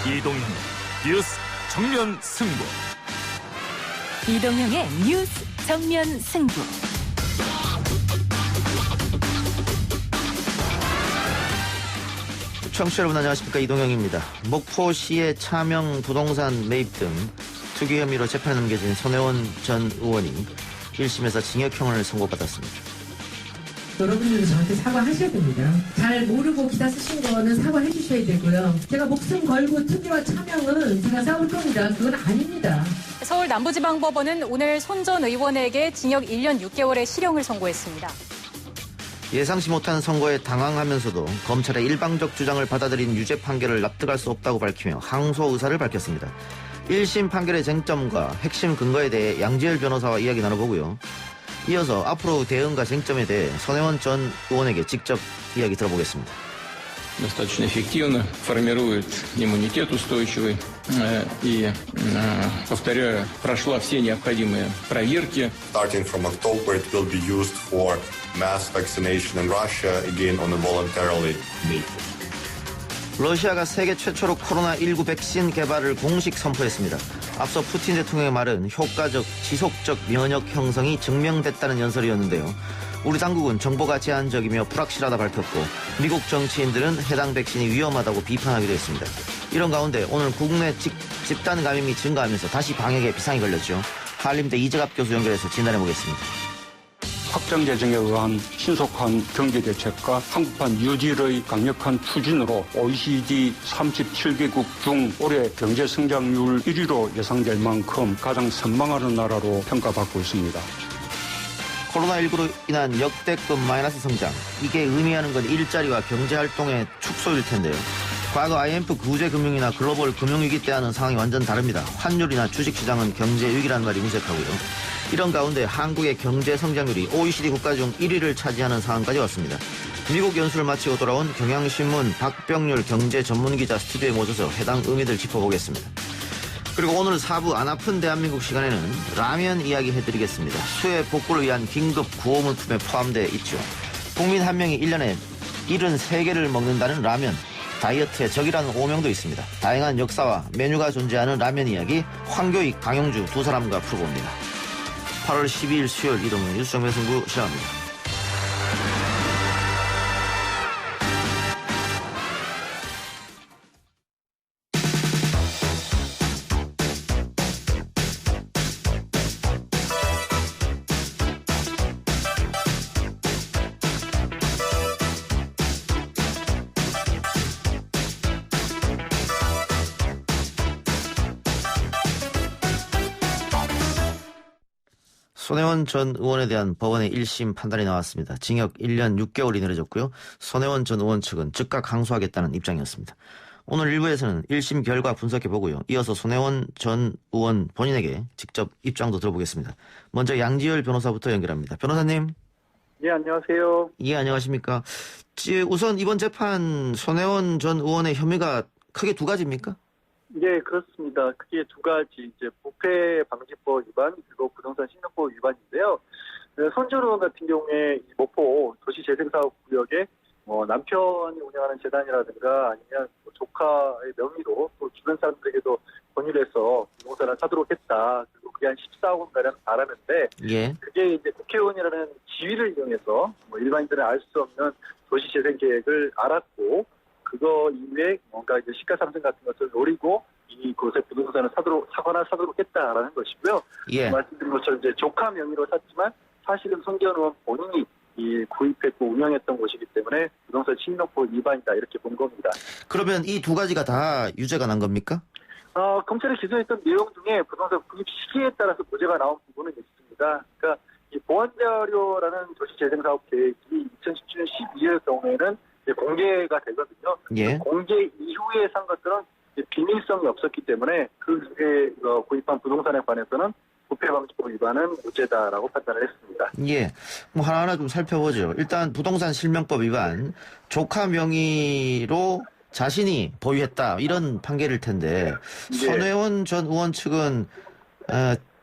이동형 뉴스 정면 승부. 이동형의 뉴스 정면 승부. 청취자 여러분 안녕하십니까, 이동형입니다. 목포시의 차명 부동산 매입 등 투기 혐의로 재판에 넘겨진 손혜원 전 의원이 1심에서 징역형을 선고받았습니다. 여러분들도 저한테 사과하셔야 됩니다. 잘 모르고 기사 쓰신 거는 사과해 주셔야 되고요. 제가 목숨 걸고 투기와 차명은 제가 싸울 겁니다. 그건 아닙니다. 서울 남부지방법원은 오늘 손 전 의원에게 징역 1년 6개월의 실형을 선고했습니다. 예상치 못한 선고에 당황하면서도 검찰의 일방적 주장을 받아들인 유죄 판결을 납득할 수 없다고 밝히며 항소 의사를 밝혔습니다. 1심 판결의 쟁점과 핵심 근거에 대해 양지열 변호사와 이야기 나눠보고요. 이어서 앞으로 대응과 쟁점에 대해 손혜원 전 의원에게 직접 이야기 들어보겠습니다. Достаточно эффективно формирует иммунитет устойчивый и, повторяю, прошла все необходимые проверки. Starting from October, it will be used for mass vaccination in Russia, again on a voluntarily basis. 러시아가 세계 최초로 코로나19 백신 개발을 공식 선포했습니다. 앞서 푸틴 대통령의 말은 효과적, 지속적 면역 형성이 증명됐다는 연설이었는데요. 우리 당국은 정보가 제한적이며 불확실하다 밝혔고 미국 정치인들은 해당 백신이 위험하다고 비판하기도 했습니다. 이런 가운데 오늘 국내 집단 감염이 증가하면서 다시 방역에 비상이 걸렸죠. 한림대 이재갑 교수 연결해서 진단해보겠습니다. 확장 재정에 의한 신속한 경제 대책과 한국판 유딜의 강력한 추진으로 OECD 37개국 중 올해 경제 성장률 1위로 예상될 만큼 가장 선망하는 나라로 평가받고 있습니다. 코로나19로 인한 역대급 마이너스 성장, 이게 의미하는 건 일자리와 경제활동의 축소일 텐데요. 과거 IMF 구제금융이나 글로벌 금융위기 때와는 상황이 완전 다릅니다. 환율이나 주식시장은 경제위기라는 말이 무색하고요. 이런 가운데 한국의 경제 성장률이 OECD 국가 중 1위를 차지하는 상황까지 왔습니다. 미국 연수를 마치고 돌아온 경향신문 박병률 경제 전문기자 스튜디오에 모셔서 해당 의미들 짚어보겠습니다. 그리고 오늘 4부 안 아픈 대한민국 시간에는 라면 이야기 해드리겠습니다. 수해 복구를 위한 긴급 구호물품에 포함되어 있죠. 국민 한 명이 1년에 73개를 먹는다는 라면. 다이어트의 적이라는 오명도 있습니다. 다양한 역사와 메뉴가 존재하는 라면 이야기, 황교익, 강용주 두 사람과 풀어봅니다. 8월 12일 수요일 이동형 뉴스 정면 승부 시작합니다. 손혜원 전 의원에 대한 법원의 1심 판단이 나왔습니다. 징역 1년 6개월이 내려졌고요. 손혜원 전 의원 측은 즉각 항소하겠다는 입장이었습니다. 오늘 1부에서는 1심 결과 분석해보고요. 이어서 손혜원 전 의원 본인에게 직접 입장도 들어보겠습니다. 먼저 양지열 변호사부터 연결합니다. 변호사님. 예, 안녕하세요. 예, 안녕하십니까. 우선 이번 재판 손혜원 전 의원의 혐의가 크게 두 가지입니까? 네, 그렇습니다. 그게 두 가지, 이제 부패방지법 위반 그리고 부동산 신용법 위반인데요. 손 전 의원 같은 경우에 이 목포 도시재생사업구역에 남편이 운영하는 재단이라든가 아니면 조카의 명의로 또 주변 사람들에게도 권유를 해서 부동산을 사도록 했다. 그리고 그게 한 14억 원가량 바라는데, 예. 그게 이제 국회의원이라는 지위를 이용해서 일반인들은 알 수 없는 도시재생 계획을 알았고, 그거 이후에 뭔가 이제 시가 상승 같은 것을 노리고 이곳에 부동산을 사도록 했다라는 것이고요. 예. 말씀드린 것처럼 이제 조카 명의로 샀지만 사실은 손 전 의원 본인이 구입했고 운영했던 곳이기 때문에 부동산 신용법 위반이다 이렇게 본 겁니다. 그러면 이 두 가지가 다 유죄가 난 겁니까? 검찰이 기소했던 내용 중에 부동산 구입 시기에 따라서 무죄가 나온 부분은 있습니다. 그러니까 이 보완자료라는 도시재생사업 계획이 2017년 12월 경우에는 공개가 되거든요. 예. 공개 이후에 산 것들은 비밀성이 없었기 때문에 그 중에 구입한 부동산에 관해서는 부패방지법 위반은 무죄다라고 판단을 했습니다. 예, 하나하나 좀 살펴보죠. 일단 부동산 실명법 위반, 조카 명의로 자신이 보유했다 이런 판결일 텐데 네. 손혜원 전 의원 측은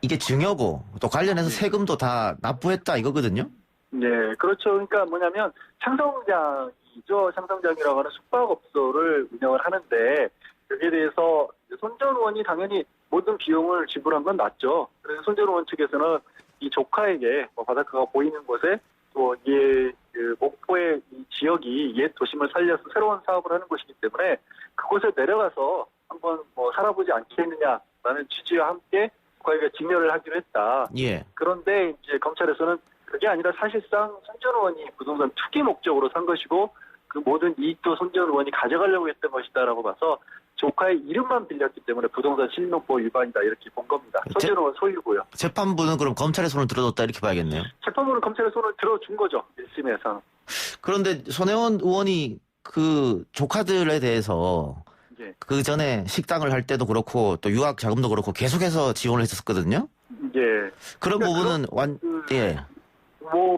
이게 증여고 또 관련해서 세금도 다 납부했다 이거거든요. 네, 그렇죠. 그러니까 뭐냐면 창성장이죠. 창성장이라고 하는 숙박업소를 운영을 하는데 여기에 대해서 손 전 의원이 당연히 모든 비용을 지불한 건 맞죠. 그래서 손 전 의원 측에서는 이 조카에게 바닷가가 보이는 곳에 또 그 목포의 이 지역이 옛 도심을 살려서 새로운 사업을 하는 곳이기 때문에 그곳에 내려가서 한번 살아보지 않겠느냐라는 취지와 함께 조카에게 직렬을 하기로 했다. 예. 그런데 이제 검찰에서는 그게 아니라 사실상 손 전 의원이 부동산 투기 목적으로 산 것이고 그 모든 이익도 손 전 의원이 가져가려고 했던 것이다라고 봐서 조카의 이름만 빌렸기 때문에 부동산 실명법 위반이다 이렇게 본 겁니다. 손 전 의원 소유고요. 재판부는 그럼 검찰의 손을 들어줬다 이렇게 봐야겠네요. 재판부는 검찰의 손을 들어준 거죠. 1심에서. 그런데 손혜원 의원이 그 조카들에 대해서 예. 그 전에 식당을 할 때도 그렇고 또 유학 자금도 그렇고 계속해서 지원을 했었거든요. 예. 그런 부분은 예.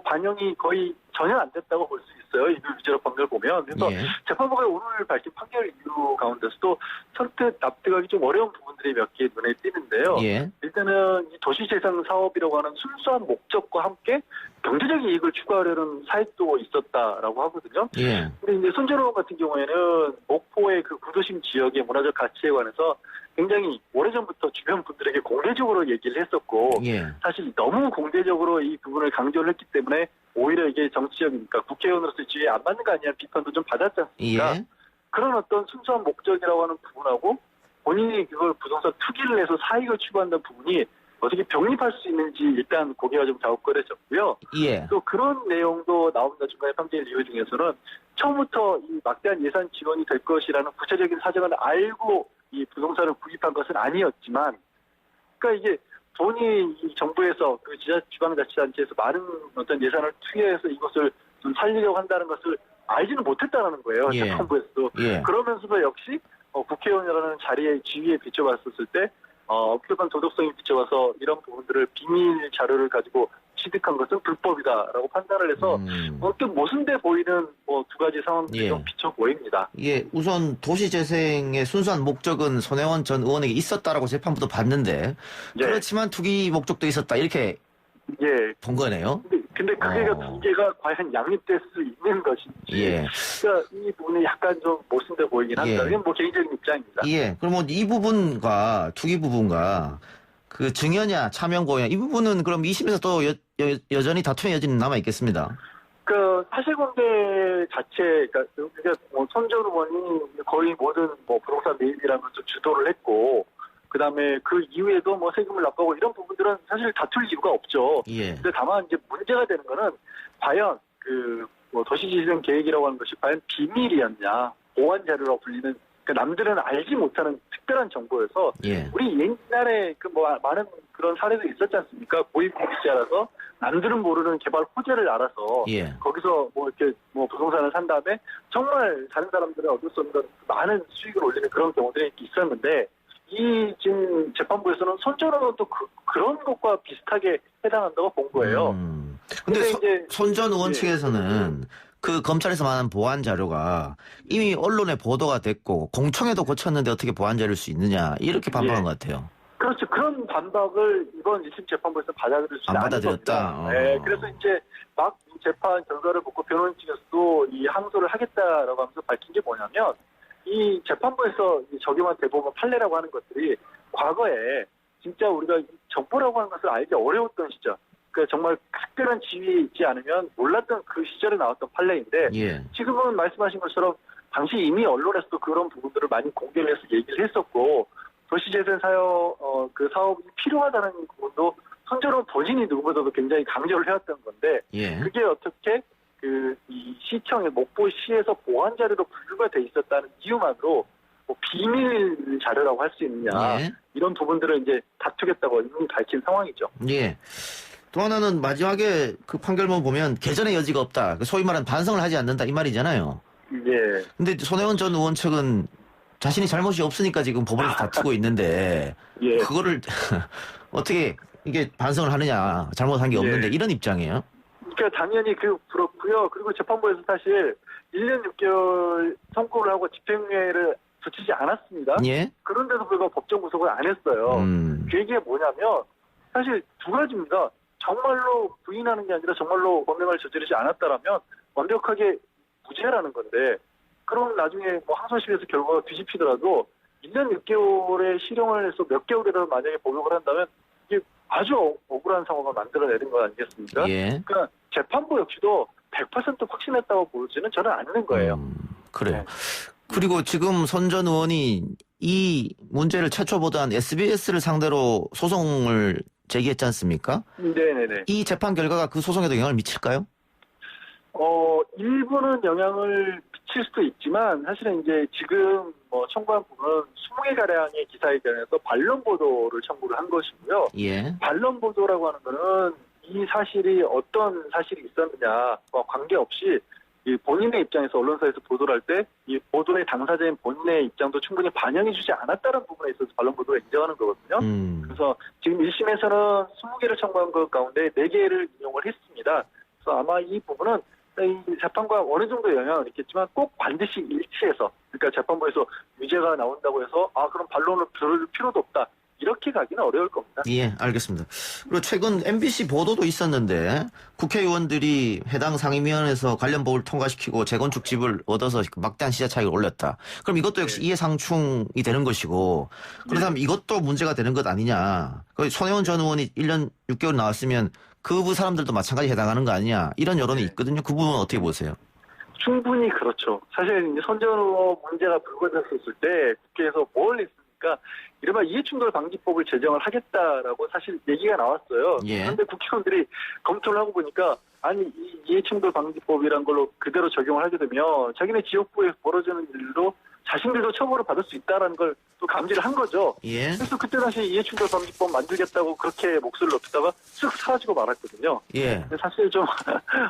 반영이 거의 전혀 안 됐다고 볼 수 있어요. 이 위자료 판결 보면. 그래서 예. 재판부가 오늘 밝힌 판결 이유 가운데서도 선뜻 납득하기 좀 어려운 부분들이 몇 개 눈에 띄는데요. 예. 일단은 이 도시재생 사업이라고 하는 순수한 목적과 함께 경제적인 이익을 추구하려는 사익도 있었다라고 하거든요. 예. 근데 이제 손 전 의원 같은 경우에는 목포의 그 구도심 지역의 문화적 가치에 관해서 굉장히 오래전부터 주변 분들에게 공개적으로 얘기를 했었고 예. 사실 너무 공개적으로 이 부분을 강조를 했기 때문에 오히려 이게 정치적이니까 국회의원으로서 지위에 안 맞는 거 아니냐 비판도 좀 받았지 않습니까? 예. 그런 어떤 순수한 목적이라고 하는 부분하고 본인이 그걸 부동산 투기를 해서 사익을 추구한다는 부분이 어떻게 병립할 수 있는지 일단 고개가 좀 갸웃거려졌고요. 예. 또 그런 내용도 나옵니다. 중간에 판결 이유 중에서는 처음부터 이 막대한 예산 지원이 될 것이라는 구체적인 사정을 알고 이 부동산을 구입한 것은 아니었지만, 그러니까 이게 돈이 이 정부에서 그 지방자치단체에서 많은 어떤 예산을 투여해서 이것을 좀 살리려고 한다는 것을 알지는 못했다는 거예요. 예. 재판부에서도. 예. 그러면서도 역시 국회의원이라는 자리에 지위에 비춰봤었을 때 어떤 도덕성이 비춰봐서 이런 부분들을 비밀 자료를 가지고 취득한 것은 불법이다라고 판단을 해서 어떤 모순돼 보이는 두 가지 상황들이 예. 좀 비춰 보입니다. 예, 우선 도시재생의 순수한 목적은 손혜원 전 의원에게 있었다라고 재판부도 봤는데 예. 그렇지만 투기 목적도 있었다 이렇게 예. 본 거네요. 근데 그게 두 개가 과연 양립될 수 있는 것인지. 예. 그러니까 이 부분이 약간 좀 모순돼 보이긴 합니다. 예. 이건 개인적인 입장입니다. 예, 그럼 이 부분과 투기 부분과 그 증여냐 차명고냐 이 부분은 그럼 2심에서 또 여전히 다툼의 여지는 남아 있겠습니다. 그 사실관계 자체, 그러니까 손 전 의원이 거의 모든 부동산 매입이라는 것을 주도를 했고, 그 다음에 그 이후에도 세금을 납부하고 이런 부분들은 사실 다툴 이유가 없죠. 예. 근데 다만 이제 문제가 되는 거는 과연 도시재생 계획이라고 하는 것이 과연 비밀이었냐, 보안 자료라고 불리는, 그러니까 남들은 알지 못하는 특별한 정보여서 예. 우리 옛날에 많은 그런 사례도 있었지 않습니까? 고위공직자라서 남들은 모르는 개발 호재를 알아서 예. 거기서 부동산을 산 다음에 정말 다른 사람들은 얻을 수 없는 많은 수익을 올리는 그런 경우들이 있었는데 지금 재판부에서는 손 전 의원도 그런 것과 비슷하게 해당한다고 본 거예요. 근데 이제 손 전 의원 예. 측에서는 그 검찰에서 말한 보안 자료가 이미 언론에 보도가 됐고 공청회도 거쳤는데 어떻게 보안 자료일 수 있느냐 이렇게 반박한 예. 것 같아요. 그렇죠. 그런 반박을 이번 1심 재판부에서 받아들일 수 안 있는 받아들였다. 네, 그래서 이제 막 재판 결과를 보고 변호인 측에서도 이 항소를 하겠다라고 하면서 밝힌 게 뭐냐면 이 재판부에서 적용한 대법원 판례라고 하는 것들이 과거에 진짜 우리가 정보라고 하는 것을 알기 어려웠던 시절, 그러니까 정말 특별한 지위에 있지 않으면 몰랐던 그 시절에 나왔던 판례인데 예. 지금은 말씀하신 것처럼 당시 이미 언론에서도 그런 부분들을 많이 공개를 해서 얘기를 했었고 도시재생 사업이 필요하다는 부분도 손 전 의원 본인이 누구보다도 굉장히 강조를 해왔던 건데 예. 그게 어떻게 이 시청의 목포시에서 보안 자료로 분류가 돼 있었다는 이유만으로 비밀 자료라고 할 수 있느냐 예. 이런 부분들을 이제 다투겠다고 이미 밝힌 상황이죠. 예. 또 하나는 마지막에 그 판결문 보면 개전의 여지가 없다. 소위 말하는 반성을 하지 않는다 이 말이잖아요. 예. 근데 손혜원 전 의원 측은 자신이 잘못이 없으니까 지금 법원에서 다투고 있는데 예. 그거를 어떻게 이게 반성을 하느냐 잘못한 게 없는데 예. 이런 입장이에요. 그러니까 당연히 그렇고요. 그리고 재판부에서 사실 1년 6개월 선고를 하고 집행유예를 붙이지 않았습니다. 예. 그런데도 불구하고 법정 구속을 안 했어요. 그 얘기가 뭐냐면 사실 두 가지입니다. 정말로 부인하는 게 아니라 정말로 범행을 저지르지 않았다라면 완벽하게 무죄라는 건데, 그럼 나중에 뭐 항소심에서 결과가 뒤집히더라도 1년 6개월의 실형을 해서 몇 개월이라도 만약에 복역을 한다면 이게 아주 억울한 상황을 만들어내는 거 아니겠습니까? 예. 그러니까 재판부 역시도 100% 확신했다고 보지는 저는 않는 거예요. 그래요. 네. 그리고 지금 손 전 의원이 이 문제를 최초 보도한 SBS를 상대로 소송을 제기했지 않습니까? 네네네. 이 재판 결과가 그 소송에도 영향을 미칠까요? 일부는 영향을 미칠 수도 있지만, 사실은 이제 지금 뭐 청구한 부분은 20개가량의 기사에 대해서 반론 보도를 청구를 한 것이고요. 예. 반론 보도라고 하는 거는 이 사실이 어떤 사실이 있었느냐와 관계없이 이 본인의 입장에서 언론사에서 보도를 할 때 이 보도의 당사자인 본인의 입장도 충분히 반영해주지 않았다는 부분에 있어서 반론 보도를 인정하는 거거든요. 그래서 지금 1심에서는 20개를 청구한 것 가운데 4개를 인용을 했습니다. 그래서 아마 이 부분은 이 재판과 어느 정도 영향을 있겠지만 꼭 반드시 일치해서, 그러니까 재판부에서 유죄가 나온다고 해서 그럼 반론을 들을 필요도 없다, 이렇게 가기는 어려울 겁니다. 예, 알겠습니다. 그리고 최근 MBC 보도도 있었는데 국회의원들이 해당 상임위원회에서 관련 법을 통과시키고 재건축 집을 얻어서 막대한 시세 차익을 올렸다. 그럼 이것도 역시 이해상충이 되는 것이고, 그렇다면 이것도 문제가 되는 것 아니냐. 손혜원 전 의원이 1년 6개월 나왔으면 그 사람들도 마찬가지 해당하는 거 아니냐, 이런 여론이 있거든요. 그 부분은 어떻게 보세요? 충분히 그렇죠. 사실 이제 손 전 의원 문제가 불거졌을 때 국회에서 뭘 했습니까? 이른바 이해충돌 방지법을 제정을 하겠다라고 사실 얘기가 나왔어요. 예. 그런데 국회의원들이 검토를 하고 보니까 아니 이 이해충돌 방지법이란 걸로 그대로 적용을 하게 되면 자기네 지역구에 벌어지는 일로 자신들도 처벌을 받을 수 있다라는 걸 또 감지를 한 거죠. 예. 그래서 그때 당시 이해충돌 방지법 만들겠다고 그렇게 목소리를 높이다가 쓱 사라지고 말았거든요. 예. 근데 사실 좀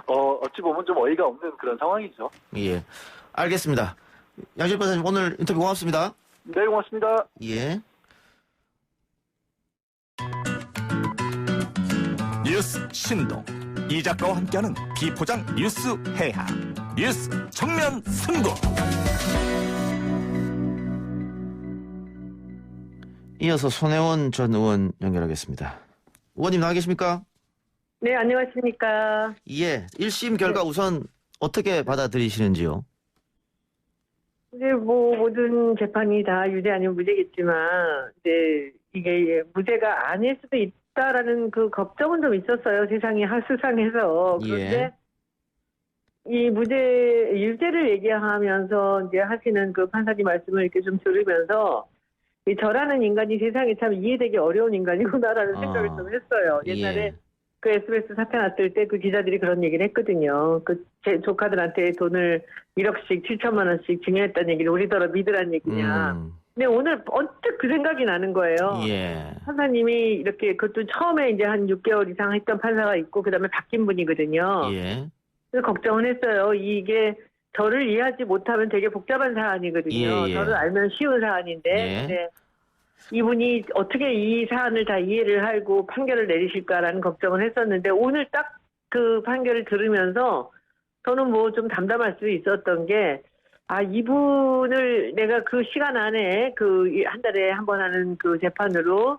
어찌 보면 좀 어이가 없는 그런 상황이죠. 예. 알겠습니다. 양질 변호사님, 오늘 인터뷰 고맙습니다. 네, 고맙습니다. 예. 뉴스 신동. 이 작가와 함께하는 비포장 뉴스 해학. 뉴스 정면 승부. 이어서 손혜원 전 의원 연결하겠습니다. 의원님 나와 계십니까? 네, 안녕하십니까. 예. 1심 결과 우선 어떻게 받아들이시는지요? 이제 뭐 모든 재판이 다 유죄 아니면 무죄겠지만 이제 이게 무죄가 아닐 수도 있다라는 그 걱정은 좀 있었어요. 세상이 수상해서. 그런데 이 유죄를 얘기하면서 이제 하시는 그 판사님 말씀을 이렇게 좀 들으면서 저라는 인간이 세상에 참 이해되기 어려운 인간이구나라는 생각을 좀 했어요. 옛날에 그 SBS 사태 났을 때 그 기자들이 그런 얘기를 했거든요. 제 조카들한테 돈을 1억씩 7천만 원씩 증여했다는 얘기를 우리더러 믿으란 얘기냐. 근데 오늘 언뜻 그 생각이 나는 거예요. 예. 판사님이 이렇게 그것도 처음에 이제 한 6개월 이상 했던 판사가 있고 그다음에 바뀐 분이거든요. 예. 그래서 걱정을 했어요. 이게 저를 이해하지 못하면 되게 복잡한 사안이거든요. 예. 저를 알면 쉬운 사안인데 예. 근데 이분이 어떻게 이 사안을 다 이해를 하고 판결을 내리실까라는 걱정을 했었는데 오늘 딱 그 판결을 들으면서 저는 뭐 좀 담담할 수 있었던 게 이분을 내가 그 시간 안에 한 달에 한 번 하는 그 재판으로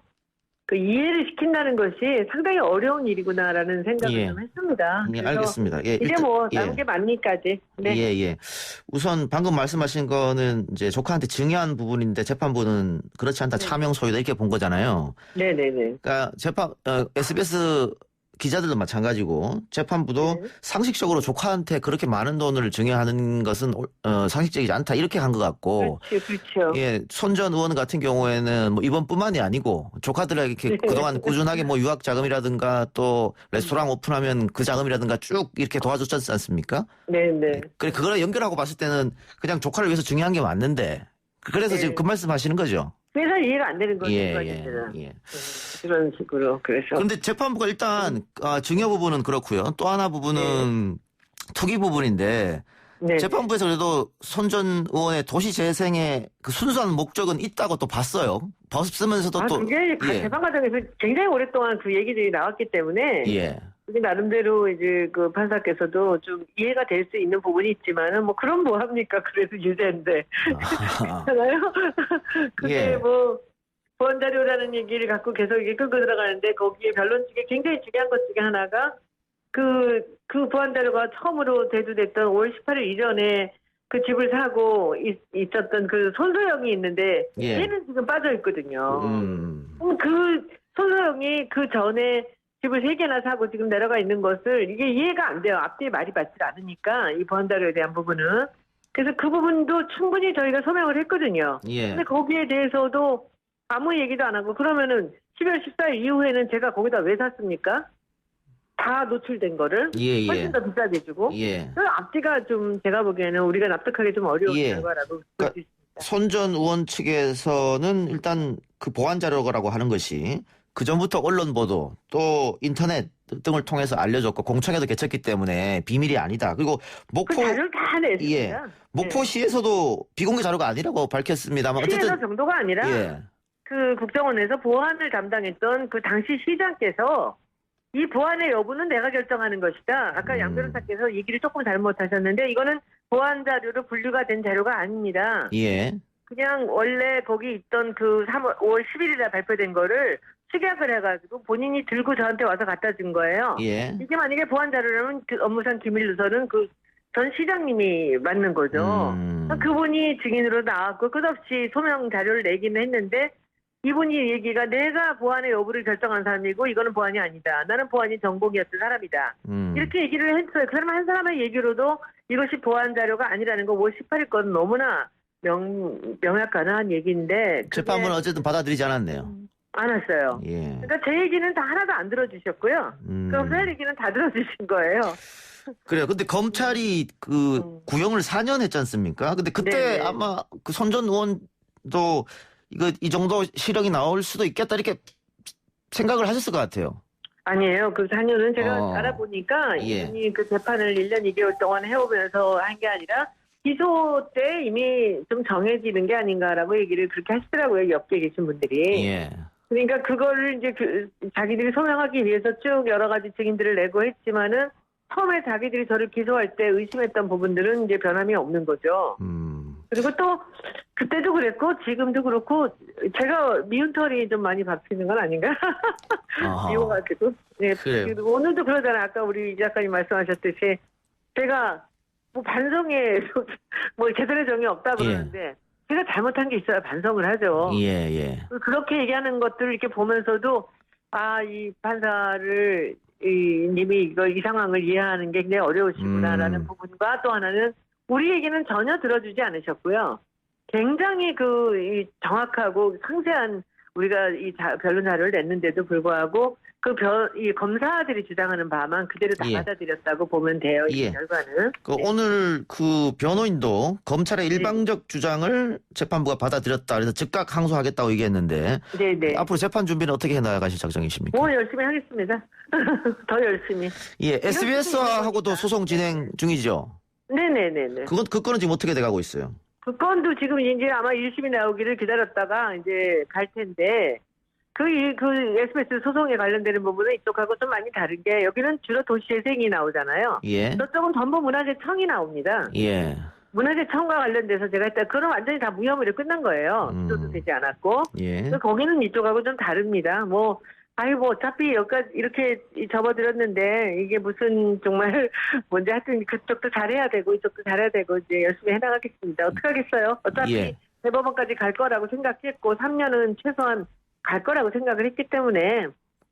그 이해를 시킨다는 것이 상당히 어려운 일이구나라는 생각을 좀 했습니다. 예, 알겠습니다. 예, 이제 뭐 남은 게 맙니까지. 네. 예. 우선 방금 말씀하신 거는 이제 조카한테 증여한 부분인데 재판부는 그렇지 않다, 차명 소유다, 이렇게 본 거잖아요. 네네네. 그러니까 SBS 기자들도 마찬가지고 재판부도 상식적으로 조카한테 그렇게 많은 돈을 증여하는 것은 상식적이지 않다, 이렇게 간 것 같고. 그렇죠. 예, 손 전 의원 같은 경우에는 뭐 이번뿐만이 아니고 조카들에게 이렇게 그동안 꾸준하게 뭐 유학 자금이라든가 또 레스토랑 오픈하면 그 자금이라든가 쭉 이렇게 도와줬지 않습니까? 네네. 그래, 그거랑 연결하고 봤을 때는 그냥 조카를 위해서 증여한 게 맞는데, 그래서 지금 그 말씀 하시는 거죠? 그래서 이해가 안 되는 거죠. 예. 그런 식으로. 그래서. 그런데 재판부가 일단 증여 부분은 그렇고요. 또 하나 부분은 투기 부분인데, 재판부에서 그래도 손 전 의원의 도시재생의 그 순수한 목적은 있다고 또 봤어요. 봤으면서도 또. 그게 재판 과정에서 굉장히 오랫동안 그 얘기들이 나왔기 때문에. 그게 나름대로 이제 그 판사께서도 좀 이해가 될 수 있는 부분이 있지만은 뭐 그럼 뭐 합니까? 그래도 유죄인데. 그렇잖아요. 그게 뭐 보완 자료라는 얘기를 갖고 계속 이게 끌고 들어가는데 거기에 변론 중에 굉장히 중요한 것 중에 하나가 그 보완 자료가 처음으로 대두됐던 5월 18일 이전에 그 집을 사고 있었던 그 손소영이 있는데 예. 얘는 지금 빠져 있거든요. 그 손소영이 그 전에 집을 3개나 사고 지금 내려가 있는 것을 이게 이해가 안 돼요. 앞뒤에 말이 맞지 않으니까 이 보완 자료에 대한 부분은. 그래서 그 부분도 충분히 저희가 소명을 했거든요. 예. 근데 거기에 대해서도 아무 얘기도 안 하고 그러면은 12월 14일 이후에는 제가 거기다 왜 샀습니까? 다 노출된 거를 예, 훨씬 더 비싸게 주고 예. 그 앞뒤가 좀 제가 보기에는 우리가 납득하기 좀 어려운 예. 결과라고 볼 수 그러니까 있습니다. 손 전 의원 측에서는 일단 그 보완 자료라고 하는 것이 그 전부터 언론 보도 또 인터넷 등을 통해서 알려졌고 공청회도 개쳤기 때문에 비밀이 아니다. 그리고 목포 그 자료를 다 냈습니다. 예. 목포시에서도 비공개 자료가 아니라고 밝혔습니다만 시에서 어쨌든 정도가 아니라 예. 그 국정원에서 보안을 담당했던 그 당시 시장께서 이 보안의 여부는 내가 결정하는 것이다. 아까 양 변호사께서 얘기를 조금 잘못하셨는데 이거는 보안 자료로 분류가 된 자료가 아닙니다. 예. 그냥 원래 거기 있던 그 5월 10일이나 발표된 거를 축약을 해가지고 본인이 들고 저한테 와서 갖다 준 거예요. 예. 이게 만약에 보안 자료라면 그 업무상 기밀로서는 그 전 시장님이 맞는 거죠. 그분이 증인으로 나왔고 끝없이 소명 자료를 내기는 했는데 이분이 얘기가 내가 보안의 여부를 결정한 사람이고 이거는 보안이 아니다. 나는 보안이 전공이었던 사람이다. 이렇게 얘기를 했어요. 그 사람 한 사람의 얘기로도 이것이 보안 자료가 아니라는 거 5월 18일 건 너무나 명약가나한 얘기인데 재판부는 어쨌든 받아들이지 않았네요. 안 왔어요. 예. 그러니까 제 얘기는 다 하나도 안 들어주셨고요. 그럼 새 얘기는 다 들어주신 거예요. 그래요. 근데 검찰이 그 구형을 4년 했지 않습니까? 근데 그때 네네. 아마 그 손 전 의원도 이 정도 실형이 나올 수도 있겠다 이렇게 생각을 하셨을 것 같아요. 아니에요. 그 4년은 제가 알아보니까 예. 이분이 그 재판을 1년 2개월 동안 해오면서 한 게 아니라 기소 때 이미 좀 정해지는 게 아닌가라고 얘기를 그렇게 하시더라고요. 옆에 계신 분들이. 예. 그러니까 그거를 이제 자기들이 소명하기 위해서 쭉 여러 가지 증인들을 내고 했지만은 처음에 자기들이 저를 기소할 때 의심했던 부분들은 이제 변함이 없는 거죠. 그리고 또 그때도 그랬고 지금도 그렇고 제가 미운 털이 좀 많이 박히는 건 아닌가? 미워가지고. 네. 그래요. 그리고 오늘도 그러잖아요. 아까 우리 이 작가님 말씀하셨듯이 제가 뭐 반성에 뭐 제대로 정이 없다 그러는데 제가 잘못한 게 있어야 반성을 하죠. 예, 예. 그렇게 얘기하는 것들을 이렇게 보면서도 이 판사를 님이 이 상황을 이해하는 게 굉장히 어려우시구나라는 부분과 또 하나는 우리 얘기는 전혀 들어주지 않으셨고요. 굉장히 이 정확하고 상세한 우리가 변론 자료를 냈는데도 불구하고 이 검사들이 주장하는 바만 그대로 다 받아들였다고 보면 돼요. 이 결과는. 오늘 그 변호인도 검찰의 일방적 주장을 재판부가 받아들였다. 그래서 즉각 항소하겠다고 얘기했는데 네네. 앞으로 재판 준비는 어떻게 해나가실 작정이십니까? 뭐 열심히 하겠습니다. 더 열심히. 예, SBS하고도 소송 진행 중이죠. 네네네네. 그 건은 지금 어떻게 돼가고 있어요? 그 건도 지금 이제 아마 1심이 나오기를 기다렸다가 이제 갈 텐데, 그 SBS 소송에 관련되는 부분은 이쪽하고 좀 많이 다른 게, 여기는 주로 도시재생이 나오잖아요. 예. 저쪽은 전부 문화재청이 나옵니다. 예. 문화재청과 관련돼서 제가 했다. 그건 완전히 다 무혐의로 끝난 거예요. 기소도 되지 않았고. 예. 거기는 이쪽하고 좀 다릅니다. 어차피 여기까지 이렇게 접어들었는데, 이게 무슨 정말, 뭔지 하여튼 그쪽도 잘해야 되고, 이쪽도 잘해야 되고, 이제 열심히 해나가겠습니다. 어떡하겠어요? 어차피 대법원까지 갈 거라고 생각했고, 3년은 최소한 갈 거라고 생각을 했기 때문에,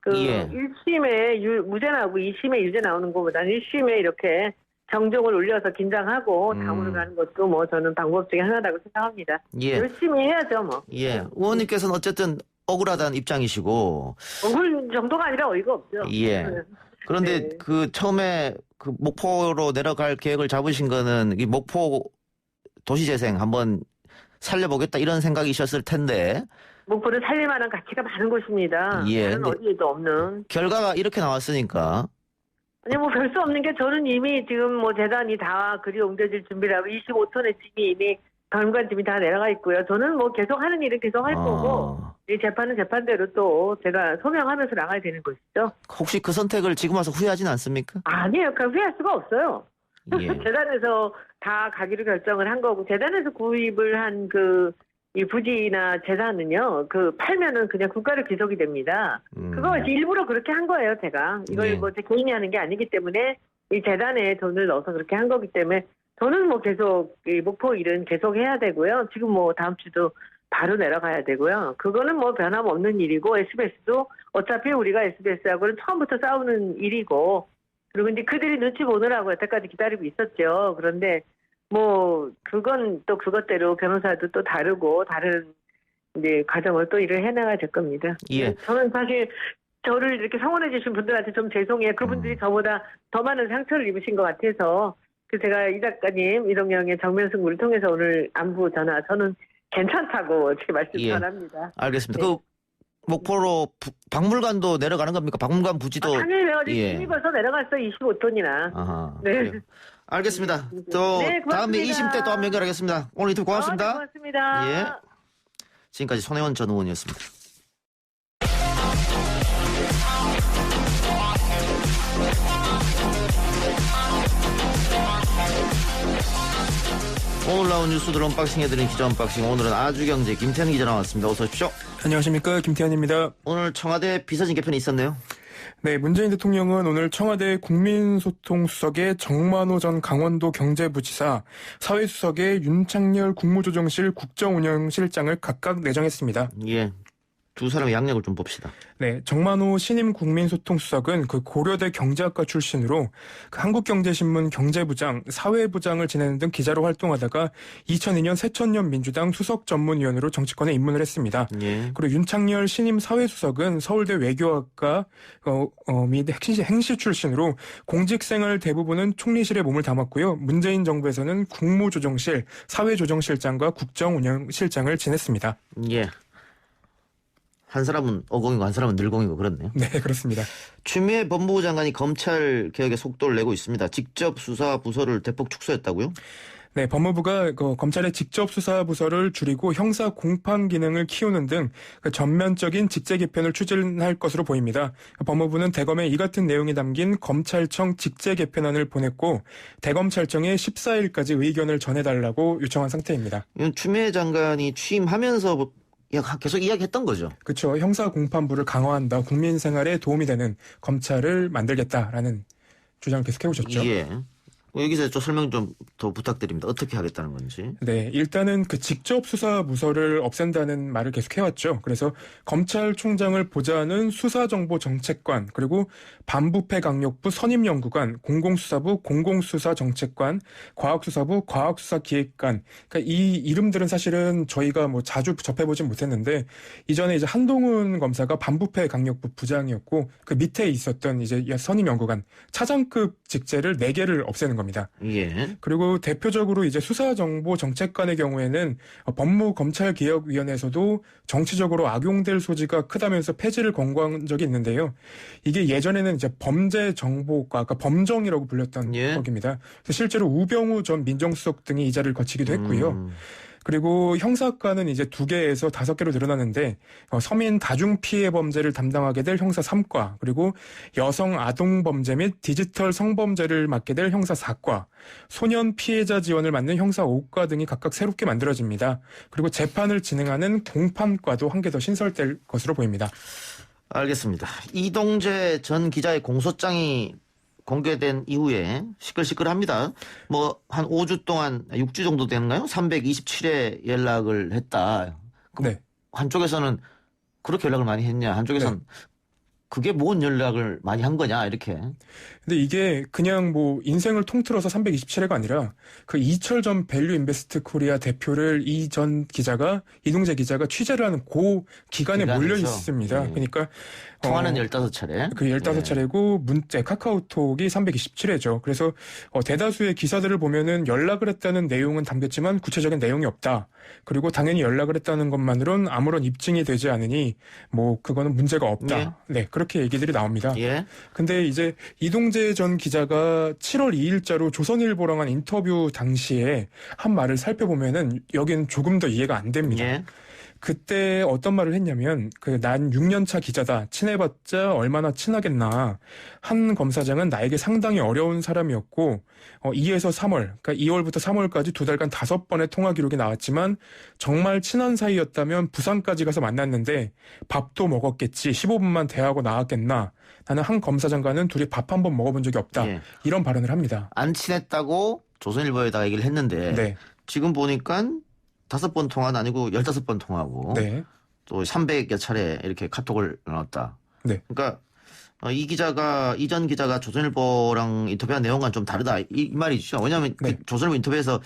1심에 무죄 나오고 2심에 유죄 나오는 것보다는 1심에 이렇게 정종을 올려서 긴장하고 다음으로 가는 것도 저는 방법 중에 하나라고 생각합니다. 열심히 해야죠, 예. 의원님께서는 어쨌든 억울하다는 입장이시고. 억울 정도가 아니라 어이가 없죠. 예. 그런데 처음에 목포로 내려갈 계획을 잡으신 거는 이 목포 도시재생 한번 살려보겠다 이런 생각이셨을 텐데. 목포는 살릴 만한 가치가 많은 곳입니다. 예. 다른 어디에도 없는. 결과가 이렇게 나왔으니까. 아니 별 수 없는 게 저는 이미 지금 재단이 다 그리 옮겨질 준비를 하고 25톤의 짐이 이미 관관팀이 다 내려가 있고요. 저는 계속 하는 일은 계속 할 거고 이 재판은 재판대로 또 제가 소명하면서 나가야 되는 것이죠. 혹시 그 선택을 지금 와서 후회하진 않습니까? 아니에요. 후회할 수가 없어요. 예. 재단에서 다 가기로 결정을 한 거고 재단에서 구입을 한 이 부지나 재산은요, 팔면은 그냥 국가로 귀속이 됩니다. 그거 일부러 그렇게 한 거예요, 제가. 이걸 예. 뭐 제 개인이 하는 게 아니기 때문에 이 재단에 돈을 넣어서 그렇게 한 거기 때문에 저는 뭐 계속 이 목포 일은 계속 해야 되고요. 지금 뭐 다음 주도 바로 내려가야 되고요. 그거는 뭐 변함없는 일이고 SBS도 어차피 우리가 SBS하고는 처음부터 싸우는 일이고 그리고 이제 그들이 눈치 보느라고 여태까지 기다리고 있었죠. 그런데 뭐 그건 또 그것대로 변호사도 또 다르고 다른 이제 과정을 또 일을 해나가야 될 겁니다. 예. 저는 사실 저를 이렇게 성원해 주신 분들한테 좀 죄송해요. 그분들이 저보다 더 많은 상처를 입으신 것 같아서 제가 이 작가님 이동영의 정면 승부를 통해서 오늘 안부 전화 저는 괜찮다고 제 말씀 예. 전합니다. 알겠습니다. 네. 목포로 박물관도 내려가는 겁니까? 박물관 부지도. 당연히 내가 예. 이미 벌써 내려갔어 25톤이나. 아하. 네. 그래요. 알겠습니다. 또 네, 고맙습니다. 다음에 20대 또 한번 연결하겠습니다. 오늘 인터뷰 고맙습니다. 네, 고맙습니다. 예. 지금까지 손혜원 전 의원이었습니다. 오늘 나온 뉴스들 언박싱해드린 기자 언박싱. 오늘은 아주경제 김태현 기자 나왔습니다. 어서 오십시오. 안녕하십니까, 김태현입니다. 오늘 청와대 비서진 개편이 있었네요. 네, 문재인 대통령은 오늘 청와대 국민소통수석의 정만호 전 강원도 경제부지사, 사회수석의 윤창열 국무조정실 국정운영실장을 각각 내정했습니다. 예. 두 사람의 양력을 좀 봅시다. 네, 정만호 신임 국민소통수석은 고려대 경제학과 출신으로 한국경제신문 경제부장, 사회부장을 지내는 등 기자로 활동하다가 2002년 새천년 민주당 수석전문위원으로 정치권에 입문을 했습니다. 예. 그리고 윤창열 신임 사회수석은 서울대 외교학과 및 행시 출신으로 공직생활 대부분은 총리실에 몸을 담았고요. 문재인 정부에서는 국무조정실, 사회조정실장과 국정운영실장을 지냈습니다. 예. 한 사람은 어공이고 한 사람은 늘공이고 그렇네요. 네, 그렇습니다. 추미애 법무부 장관이 검찰 개혁에 속도를 내고 있습니다. 직접 수사 부서를 대폭 축소했다고요? 네, 법무부가 검찰의 직접 수사 부서를 줄이고 형사 공판 기능을 키우는 등 전면적인 직제 개편을 추진할 것으로 보입니다. 법무부는 대검에 이 같은 내용이 담긴 검찰청 직제 개편안을 보냈고 대검찰청에 14일까지 의견을 전해달라고 요청한 상태입니다. 이건 추미애 장관이 취임하면서 계속 이야기했던 거죠. 그렇죠. 형사 공판부를 강화한다. 국민 생활에 도움이 되는 검찰을 만들겠다라는 주장을 계속 해오셨죠. 예. 여기서 좀 설명 좀 더 부탁드립니다. 어떻게 하겠다는 건지. 네, 일단은 직접 수사 부서를 없앤다는 말을 계속 해왔죠. 그래서 검찰총장을 보좌하는 수사정보정책관, 그리고 반부패 강력부 선임연구관, 공공수사부 공공수사정책관, 과학수사부 과학수사기획관. 그러니까 이 이름들은 사실은 저희가 자주 접해보진 못했는데 이전에 이제 한동훈 검사가 반부패 강력부 부장이었고 그 밑에 있었던 이제 선임연구관 차장급 직제를 4개를 없애는 겁니다. 예. 그리고 대표적으로 이제 수사정보정책관의 경우에는 법무검찰개혁위원회에서도 정치적으로 악용될 소지가 크다면서 폐지를 권고한 적이 있는데요. 이게 예전에는 이제 범죄정보과, 아까 범정이라고 불렸던 예. 것입니다. 그래서 실제로 우병우 전 민정수석 등이 이 자리를 거치기도 했고요. 그리고 형사과는 이제 2개에서 5개로 늘어나는데 서민 다중피해 범죄를 담당하게 될 형사 3과, 그리고 여성 아동 범죄 및 디지털 성범죄를 맡게 될 형사 4과, 소년 피해자 지원을 맡는 형사 5과 등이 각각 새롭게 만들어집니다. 그리고 재판을 진행하는 공판과도 한 개 더 신설될 것으로 보입니다. 알겠습니다. 이동재 전 기자의 공소장이 공개된 이후에 시끌시끌합니다. 한 5주 동안 6주 정도 되는가요? 327회 연락을 했다. 네. 한쪽에서는 그렇게 연락을 많이 했냐? 한쪽에서는 네. 그게 뭔 연락을 많이 한 거냐? 이렇게. 근데 이게 그냥 인생을 통틀어서 327회가 아니라 그 이철 전 밸류 인베스트 코리아 대표를 이동재 기자가 취재를 하는 기간에 몰려 있습니다. 네. 그러니까 통화는 15차례. 그 15차례고 문자 카카오톡이 327회죠. 그래서 대다수의 기사들을 보면은 연락을 했다는 내용은 담겼지만 구체적인 내용이 없다. 그리고 당연히 연락을 했다는 것만으로는 아무런 입증이 되지 않으니 그거는 문제가 없다. 예. 네, 그렇게 얘기들이 나옵니다. 예. 근데 이제 이동재 전 기자가 7월 2일자로 조선일보랑 한 인터뷰 당시에 한 말을 살펴보면은 여기는 조금 더 이해가 안 됩니다. 예. 그때 어떤 말을 했냐면 난 6년차 기자다. 친해봤자 얼마나 친하겠나. 한 검사장은 나에게 상당히 어려운 사람이었고 2에서 3월, 그러니까 2월부터 3월까지 2달간 5번의 통화 기록이 나왔지만 정말 친한 사이였다면 부산까지 가서 만났는데 밥도 먹었겠지. 15분만 대하고 나왔겠나. 나는 한 검사장과는 둘이 밥 한 번 먹어본 적이 없다. 예. 이런 발언을 합니다. 안 친했다고 조선일보에다가 얘기를 했는데 네. 지금 보니까 5번 통화는 아니고 15번 통화하고 네. 또 300여 차례 이렇게 카톡을 나눴다. 네. 그러니까 이전 기자가 조선일보랑 인터뷰한 내용과는 좀 다르다. 이 말이죠. 왜냐하면 네. 그 조선일보 인터뷰에서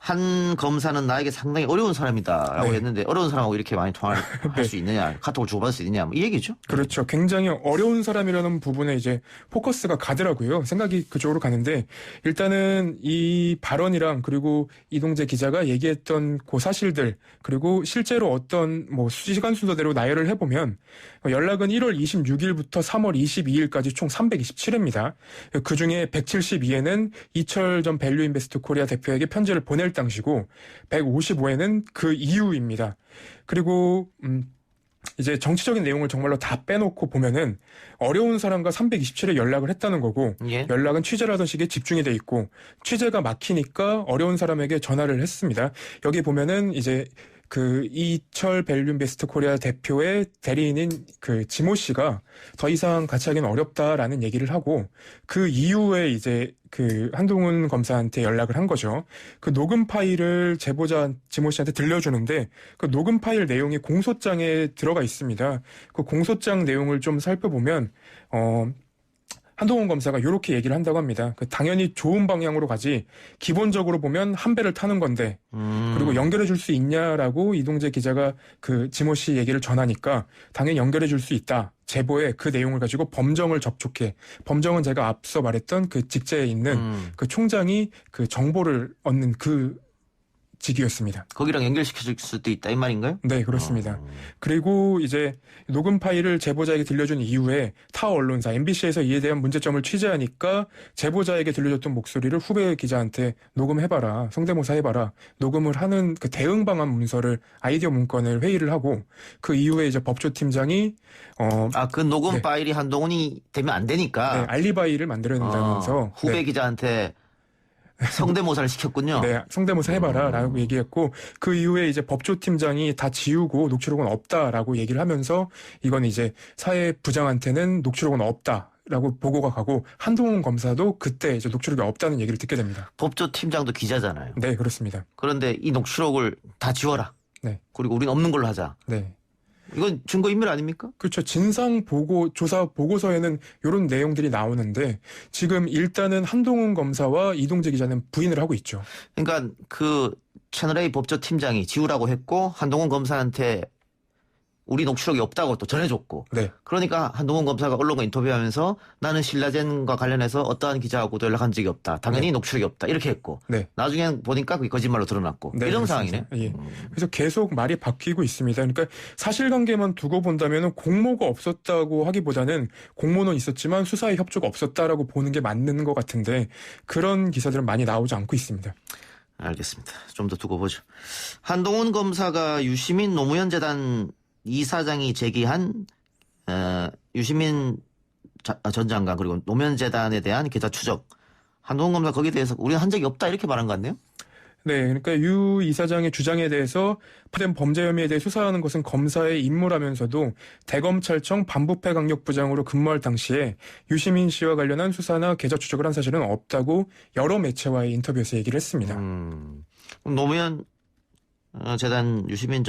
한 검사는 나에게 상당히 어려운 사람이다라고 네. 했는데 어려운 사람하고 이렇게 많이 통화를 할 수 있느냐, 카톡을 주고받을 수 있느냐, 뭐 이 얘기죠. 그렇죠. 굉장히 어려운 사람이라는 부분에 이제 포커스가 가더라고요. 생각이 그쪽으로 가는데 일단은 이 발언이랑 그리고 이동재 기자가 얘기했던 그 사실들 그리고 실제로 어떤 뭐 시간 순서대로 나열을 해보면 연락은 1월 26일부터 3월 22일까지 총 327회입니다. 그중에 172회는 이철 전 밸류인베스트 코리아 대표에게 편지를 보낼 당시고 155회는 그 이후입니다. 그리고 이제 정치적인 내용을 정말로 다 빼놓고 보면은 어려운 사람과 327회 연락을 했다는 거고 예. 연락은 취재를 하던 시기에 집중이 돼 있고 취재가 막히니까 어려운 사람에게 전화를 했습니다. 여기 보면은 이제 그 이철 밸류인베스트 코리아 대표의 대리인인 그 지모 씨가 더 이상 같이 하기는 어렵다라는 얘기를 하고 그 이후에 이제 그 한동훈 검사한테 연락을 한 거죠. 그 녹음 파일을 제보자 지모 씨한테 들려주는데 그 녹음 파일 내용이 공소장에 들어가 있습니다. 그 공소장 내용을 좀 살펴보면 한동훈 검사가 이렇게 얘기를 한다고 합니다. 당연히 좋은 방향으로 가지. 기본적으로 보면 한 배를 타는 건데. 그리고 연결해 줄 수 있냐라고 이동재 기자가 그 지모 씨 얘기를 전하니까 당연히 연결해 줄 수 있다. 제보에 그 내용을 가지고 범정을 접촉해. 범정은 제가 앞서 말했던 그 직제에 있는 그 총장이 그 정보를 얻는 그 직위였습니다. 거기랑 연결시켜줄 수도 있다 이 말인가요? 네, 그렇습니다. 그리고 이제 녹음 파일을 제보자에게 들려준 이후에 타 언론사 MBC에서 이에 대한 문제점을 취재하니까 제보자에게 들려줬던 목소리를 후배 기자한테 녹음해봐라, 성대모사 해봐라, 녹음을 하는 그 대응 방안 문서를 아이디어 문건을 회의를 하고 그 이후에 이제 법조팀장이 그 녹음 네. 파일이 한동훈이 되면 안 되니까 네, 알리바이를 만들어낸다면서 후배 네. 기자한테 성대모사를 시켰군요. 네, 성대모사 해봐라라고 얘기했고 그 이후에 이제 법조팀장이 다 지우고 녹취록은 없다라고 얘기를 하면서 이건 이제 사회 부장한테는 녹취록은 없다라고 보고가 가고 한동훈 검사도 그때 이제 녹취록이 없다는 얘기를 듣게 됩니다. 법조팀장도 기자잖아요. 네, 그렇습니다. 그런데 이 녹취록을 다 지워라. 네. 그리고 우린 없는 걸로 하자. 네. 이건 증거인멸 아닙니까? 그렇죠. 조사 보고서에는 이런 내용들이 나오는데 지금 일단은 한동훈 검사와 이동재 기자는 부인을 하고 있죠. 그러니까 그 채널A 법조팀장이 지우라고 했고 한동훈 검사한테 우리 녹취록이 없다고 또 전해줬고. 네. 그러니까 한동훈 검사가 언론과 인터뷰하면서 나는 신라젠과 관련해서 어떠한 기자하고도 연락한 적이 없다. 당연히 네. 녹취록이 없다. 이렇게 했고. 네. 나중에 보니까 그게 거짓말로 드러났고. 네, 이런 그렇습니다. 상황이네. 예. 그래서 계속 말이 바뀌고 있습니다. 그러니까 사실관계만 두고 본다면 공모가 없었다고 하기보다는 공모는 있었지만 수사에 협조가 없었다라고 보는 게 맞는 것 같은데 그런 기사들은 많이 나오지 않고 있습니다. 알겠습니다. 좀 더 두고 보죠. 한동훈 검사가 유시민 노무현 재단 이사장이 제기한 유시민 전 장관 그리고 노무현 재단에 대한 계좌 추적. 한동훈 검사 거기에 대해서 우리는 한 적이 없다 이렇게 말한 것 같네요. 네, 그러니까 유 이사장의 주장에 대해서 파된 범죄 혐의에 대해 수사하는 것은 검사의 임무라면서도 대검찰청 반부패 강력부장으로 근무할 당시에 유시민 씨와 관련한 수사나 계좌 추적을 한 사실은 없다고 여러 매체와의 인터뷰에서 얘기를 했습니다. 그럼 노무현 재단 유시민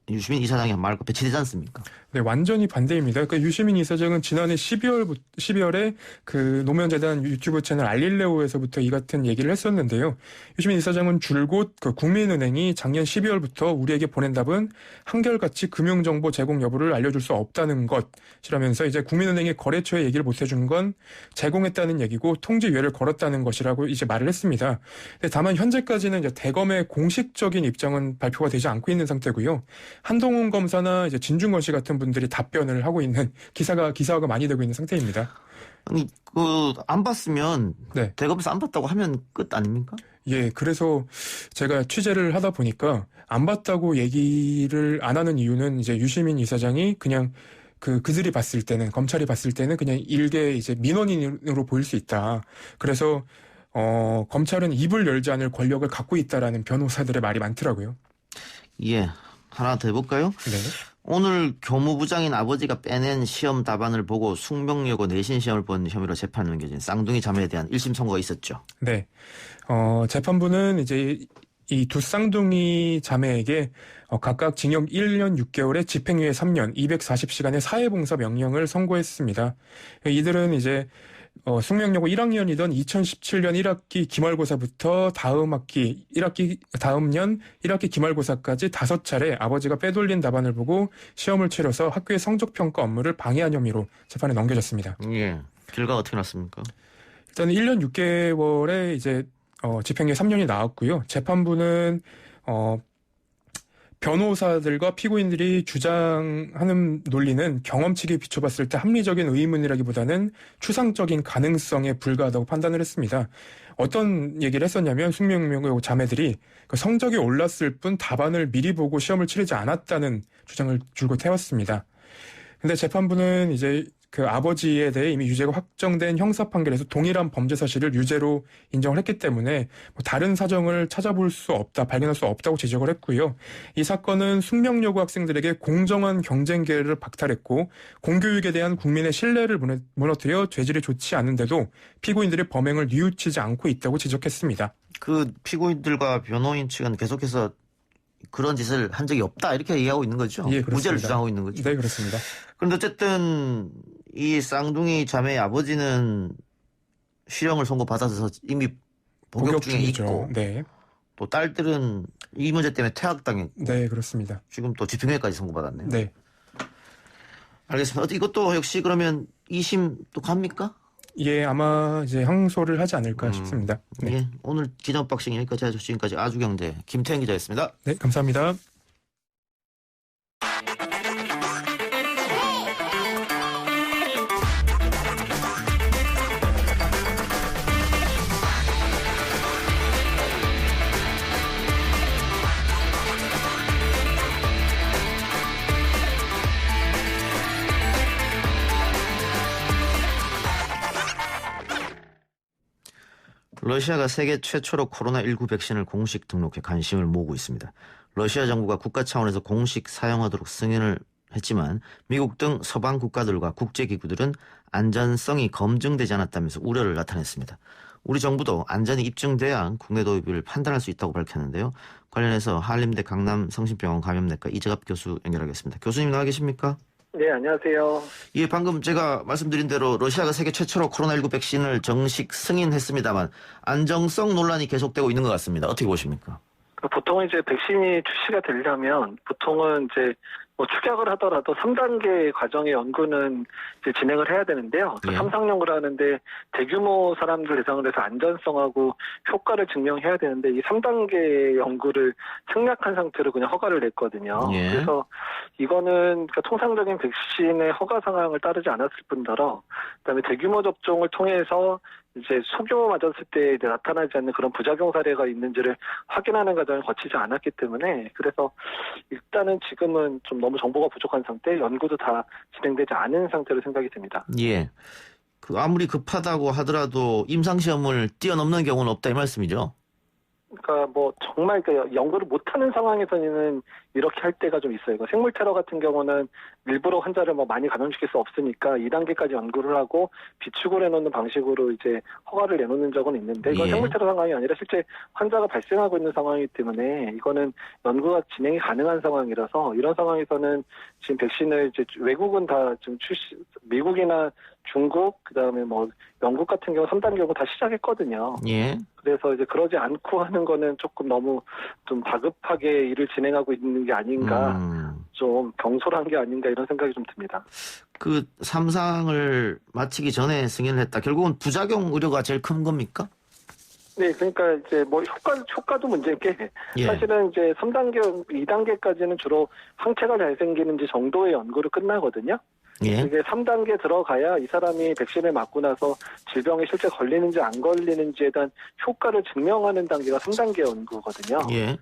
이사장이 한 말과 배치되지 않습니까? 네, 완전히 반대입니다. 그러니까 유시민 이사장은 지난해 12월에 그 노무현 재단 유튜브 채널 알릴레오에서부터 이 같은 얘기를 했었는데요. 유시민 이사장은 줄곧 그 국민은행이 작년 12월부터 우리에게 보낸 답은 한결같이 금융정보 제공 여부를 알려줄 수 없다는 것이라면서 이제 국민은행이 거래처에 얘기를 못 해준 건 제공했다는 얘기고 통지유예를 걸었다는 것이라고 이제 말을 했습니다. 근데 다만 현재까지는 이제 대검의 공식적인 입장은 발표가 되지 않고 있는 상태고요. 한동훈 검사나 이제 진중권 씨 같은 분들이 답변을 하고 있는 기사화가 많이 되고 있는 상태입니다. 아니 안 봤으면 네. 대검에서 안 봤다고 하면 끝 아닙니까? 예, 그래서 제가 취재를 하다 보니까 안 봤다고 얘기를 안 하는 이유는 이제 유시민 이사장이 그냥 그들이 봤을 때는, 검찰이 봤을 때는 그냥 일개 이제 민원인으로 보일 수 있다. 그래서 검찰은 입을 열지 않을 권력을 갖고 있다라는 변호사들의 말이 많더라고요. 예, 하나 더 해볼까요? 네. 오늘 교무부장인 아버지가 빼낸 시험 답안을 보고 숙명여고 내신 시험을 본 혐의로 재판을 넘겨진 쌍둥이 자매에 대한 1심 선고가 있었죠. 네. 재판부는 이제 이 두 쌍둥이 자매에게 각각 징역 1년 6개월에 집행유예 3년, 240시간의 사회봉사 명령을 선고했습니다. 이들은 이제 숙명여고 1학년이던 2017년 1학기 기말고사부터 다음 년 1학기 기말고사까지 5차례 아버지가 빼돌린 답안을 보고 시험을 치러서 학교의 성적평가 업무를 방해한 혐의로 재판에 넘겨졌습니다. 예. 결과가 어떻게 났습니까? 일단 1년 6개월에 이제 집행유예 3년이 나왔고요. 재판부는 변호사들과 피고인들이 주장하는 논리는 경험치에 비춰봤을 때 합리적인 의문이라기보다는 추상적인 가능성에 불과하다고 판단을 했습니다. 어떤 얘기를 했었냐면 숙명여고 자매들이 성적이 올랐을 뿐 답안을 미리 보고 시험을 치르지 않았다는 주장을 줄곧 해왔습니다. 근데 재판부는 이제 그 아버지에 대해 이미 유죄가 확정된 형사 판결에서 동일한 범죄 사실을 유죄로 인정을 했기 때문에 다른 사정을 찾아볼 수 없다, 발견할 수 없다고 지적을 했고요. 이 사건은 숙명여고 학생들에게 공정한 경쟁 기회를 박탈했고 공교육에 대한 국민의 신뢰를 무너뜨려 죄질이 좋지 않은데도 피고인들의 범행을 뉘우치지 않고 있다고 지적했습니다. 그 피고인들과 변호인 측은 계속해서 그런 짓을 한 적이 없다 이렇게 얘기하고 있는 거죠? 예, 그렇습니다. 무죄를 주장하고 있는 거죠? 네, 그렇습니다. 그런데 어쨌든 이 쌍둥이 자매의 아버지는 실형을 선고받아서 이미 복역 중에 중이죠. 있고 네. 또 딸들은 이 문제 때문에 퇴학당했고 네, 그렇습니다. 지금 또 집행유예까지 선고받았네요. 네. 알겠습니다. 이것도 역시 그러면 2심 또 갑니까? 예, 아마 이제 항소를 하지 않을까 싶습니다. 네. 예, 오늘 기자 언박싱 여기까지 하죠. 지금까지 아주경제 김태현 기자였습니다. 네, 감사합니다. 러시아가 세계 최초로 코로나19 백신을 공식 등록해 관심을 모으고 있습니다. 러시아 정부가 국가 차원에서 공식 사용하도록 승인을 했지만 미국 등 서방 국가들과 국제기구들은 안전성이 검증되지 않았다면서 우려를 나타냈습니다. 우리 정부도 안전이 입증돼야 국내 도입을 판단할 수 있다고 밝혔는데요. 관련해서 한림대 강남성심병원 감염내과 이재갑 교수 연결하겠습니다. 교수님 나와 계십니까? 네, 안녕하세요. 예, 방금 제가 말씀드린 대로 러시아가 세계 최초로 코로나19 백신을 정식 승인했습니다만 안정성 논란이 계속되고 있는 것 같습니다. 어떻게 보십니까? 보통은 이제 백신이 출시가 되려면 보통은 이제 축약을 하더라도 3단계 과정의 연구는 이제 진행을 해야 되는데요. 예. 3상 연구를 하는데 대규모 사람들 대상으로 해서 안전성하고 효과를 증명해야 되는데 이 3단계 연구를 생략한 상태로 그냥 허가를 냈거든요. 예. 그래서 이거는 그러니까 통상적인 백신의 허가 상황을 따르지 않았을 뿐더러 그다음에 대규모 접종을 통해서 이제 소규모 맞았을 때 이제 나타나지 않는 그런 부작용 사례가 있는지를 확인하는 과정을 거치지 않았기 때문에 그래서 일단은 지금은 좀 너무 정보가 부족한 상태, 연구도 다 진행되지 않은 상태로 생각이 됩니다. 예. 아무리 급하다고 하더라도 임상시험을 뛰어넘는 경우는 없다 이 말씀이죠? 그러니까 정말 연구를 못하는 상황에서는 이렇게 할 때가 좀 있어요. 생물 테러 같은 경우는 일부러 환자를 많이 감염시킬 수 없으니까 2단계까지 연구를 하고 비축을 해놓는 방식으로 이제 허가를 내놓는 적은 있는데 이건 예. 생물 테러 상황이 아니라 실제 환자가 발생하고 있는 상황이기 때문에 이거는 연구가 진행이 가능한 상황이라서 이런 상황에서는 지금 백신을 이제 외국은 다 지금 미국이나 중국, 그다음에 영국 같은 경우 3단계 연구 다 시작했거든요. 예. 그래서 이제 그러지 않고 하는 거는 조금 너무 좀 다급하게 일을 진행하고 있는 게 아닌가, 좀 경솔한 게 아닌가 이런 생각이 좀 듭니다. 그 3상을 마치기 전에 승인을 했다. 결국은 부작용 우려가 제일 큰 겁니까? 네, 그러니까 이제 효과도 문제인 게 예. 사실은 이제 3단계, 2단계까지는 주로 항체가 잘 생기는지 정도의 연구로 끝나거든요. 예. 이게 3단계 들어가야 이 사람이 백신을 맞고 나서 질병에 실제 걸리는지 안 걸리는지에 대한 효과를 증명하는 단계가 3단계 연구거든요. 예.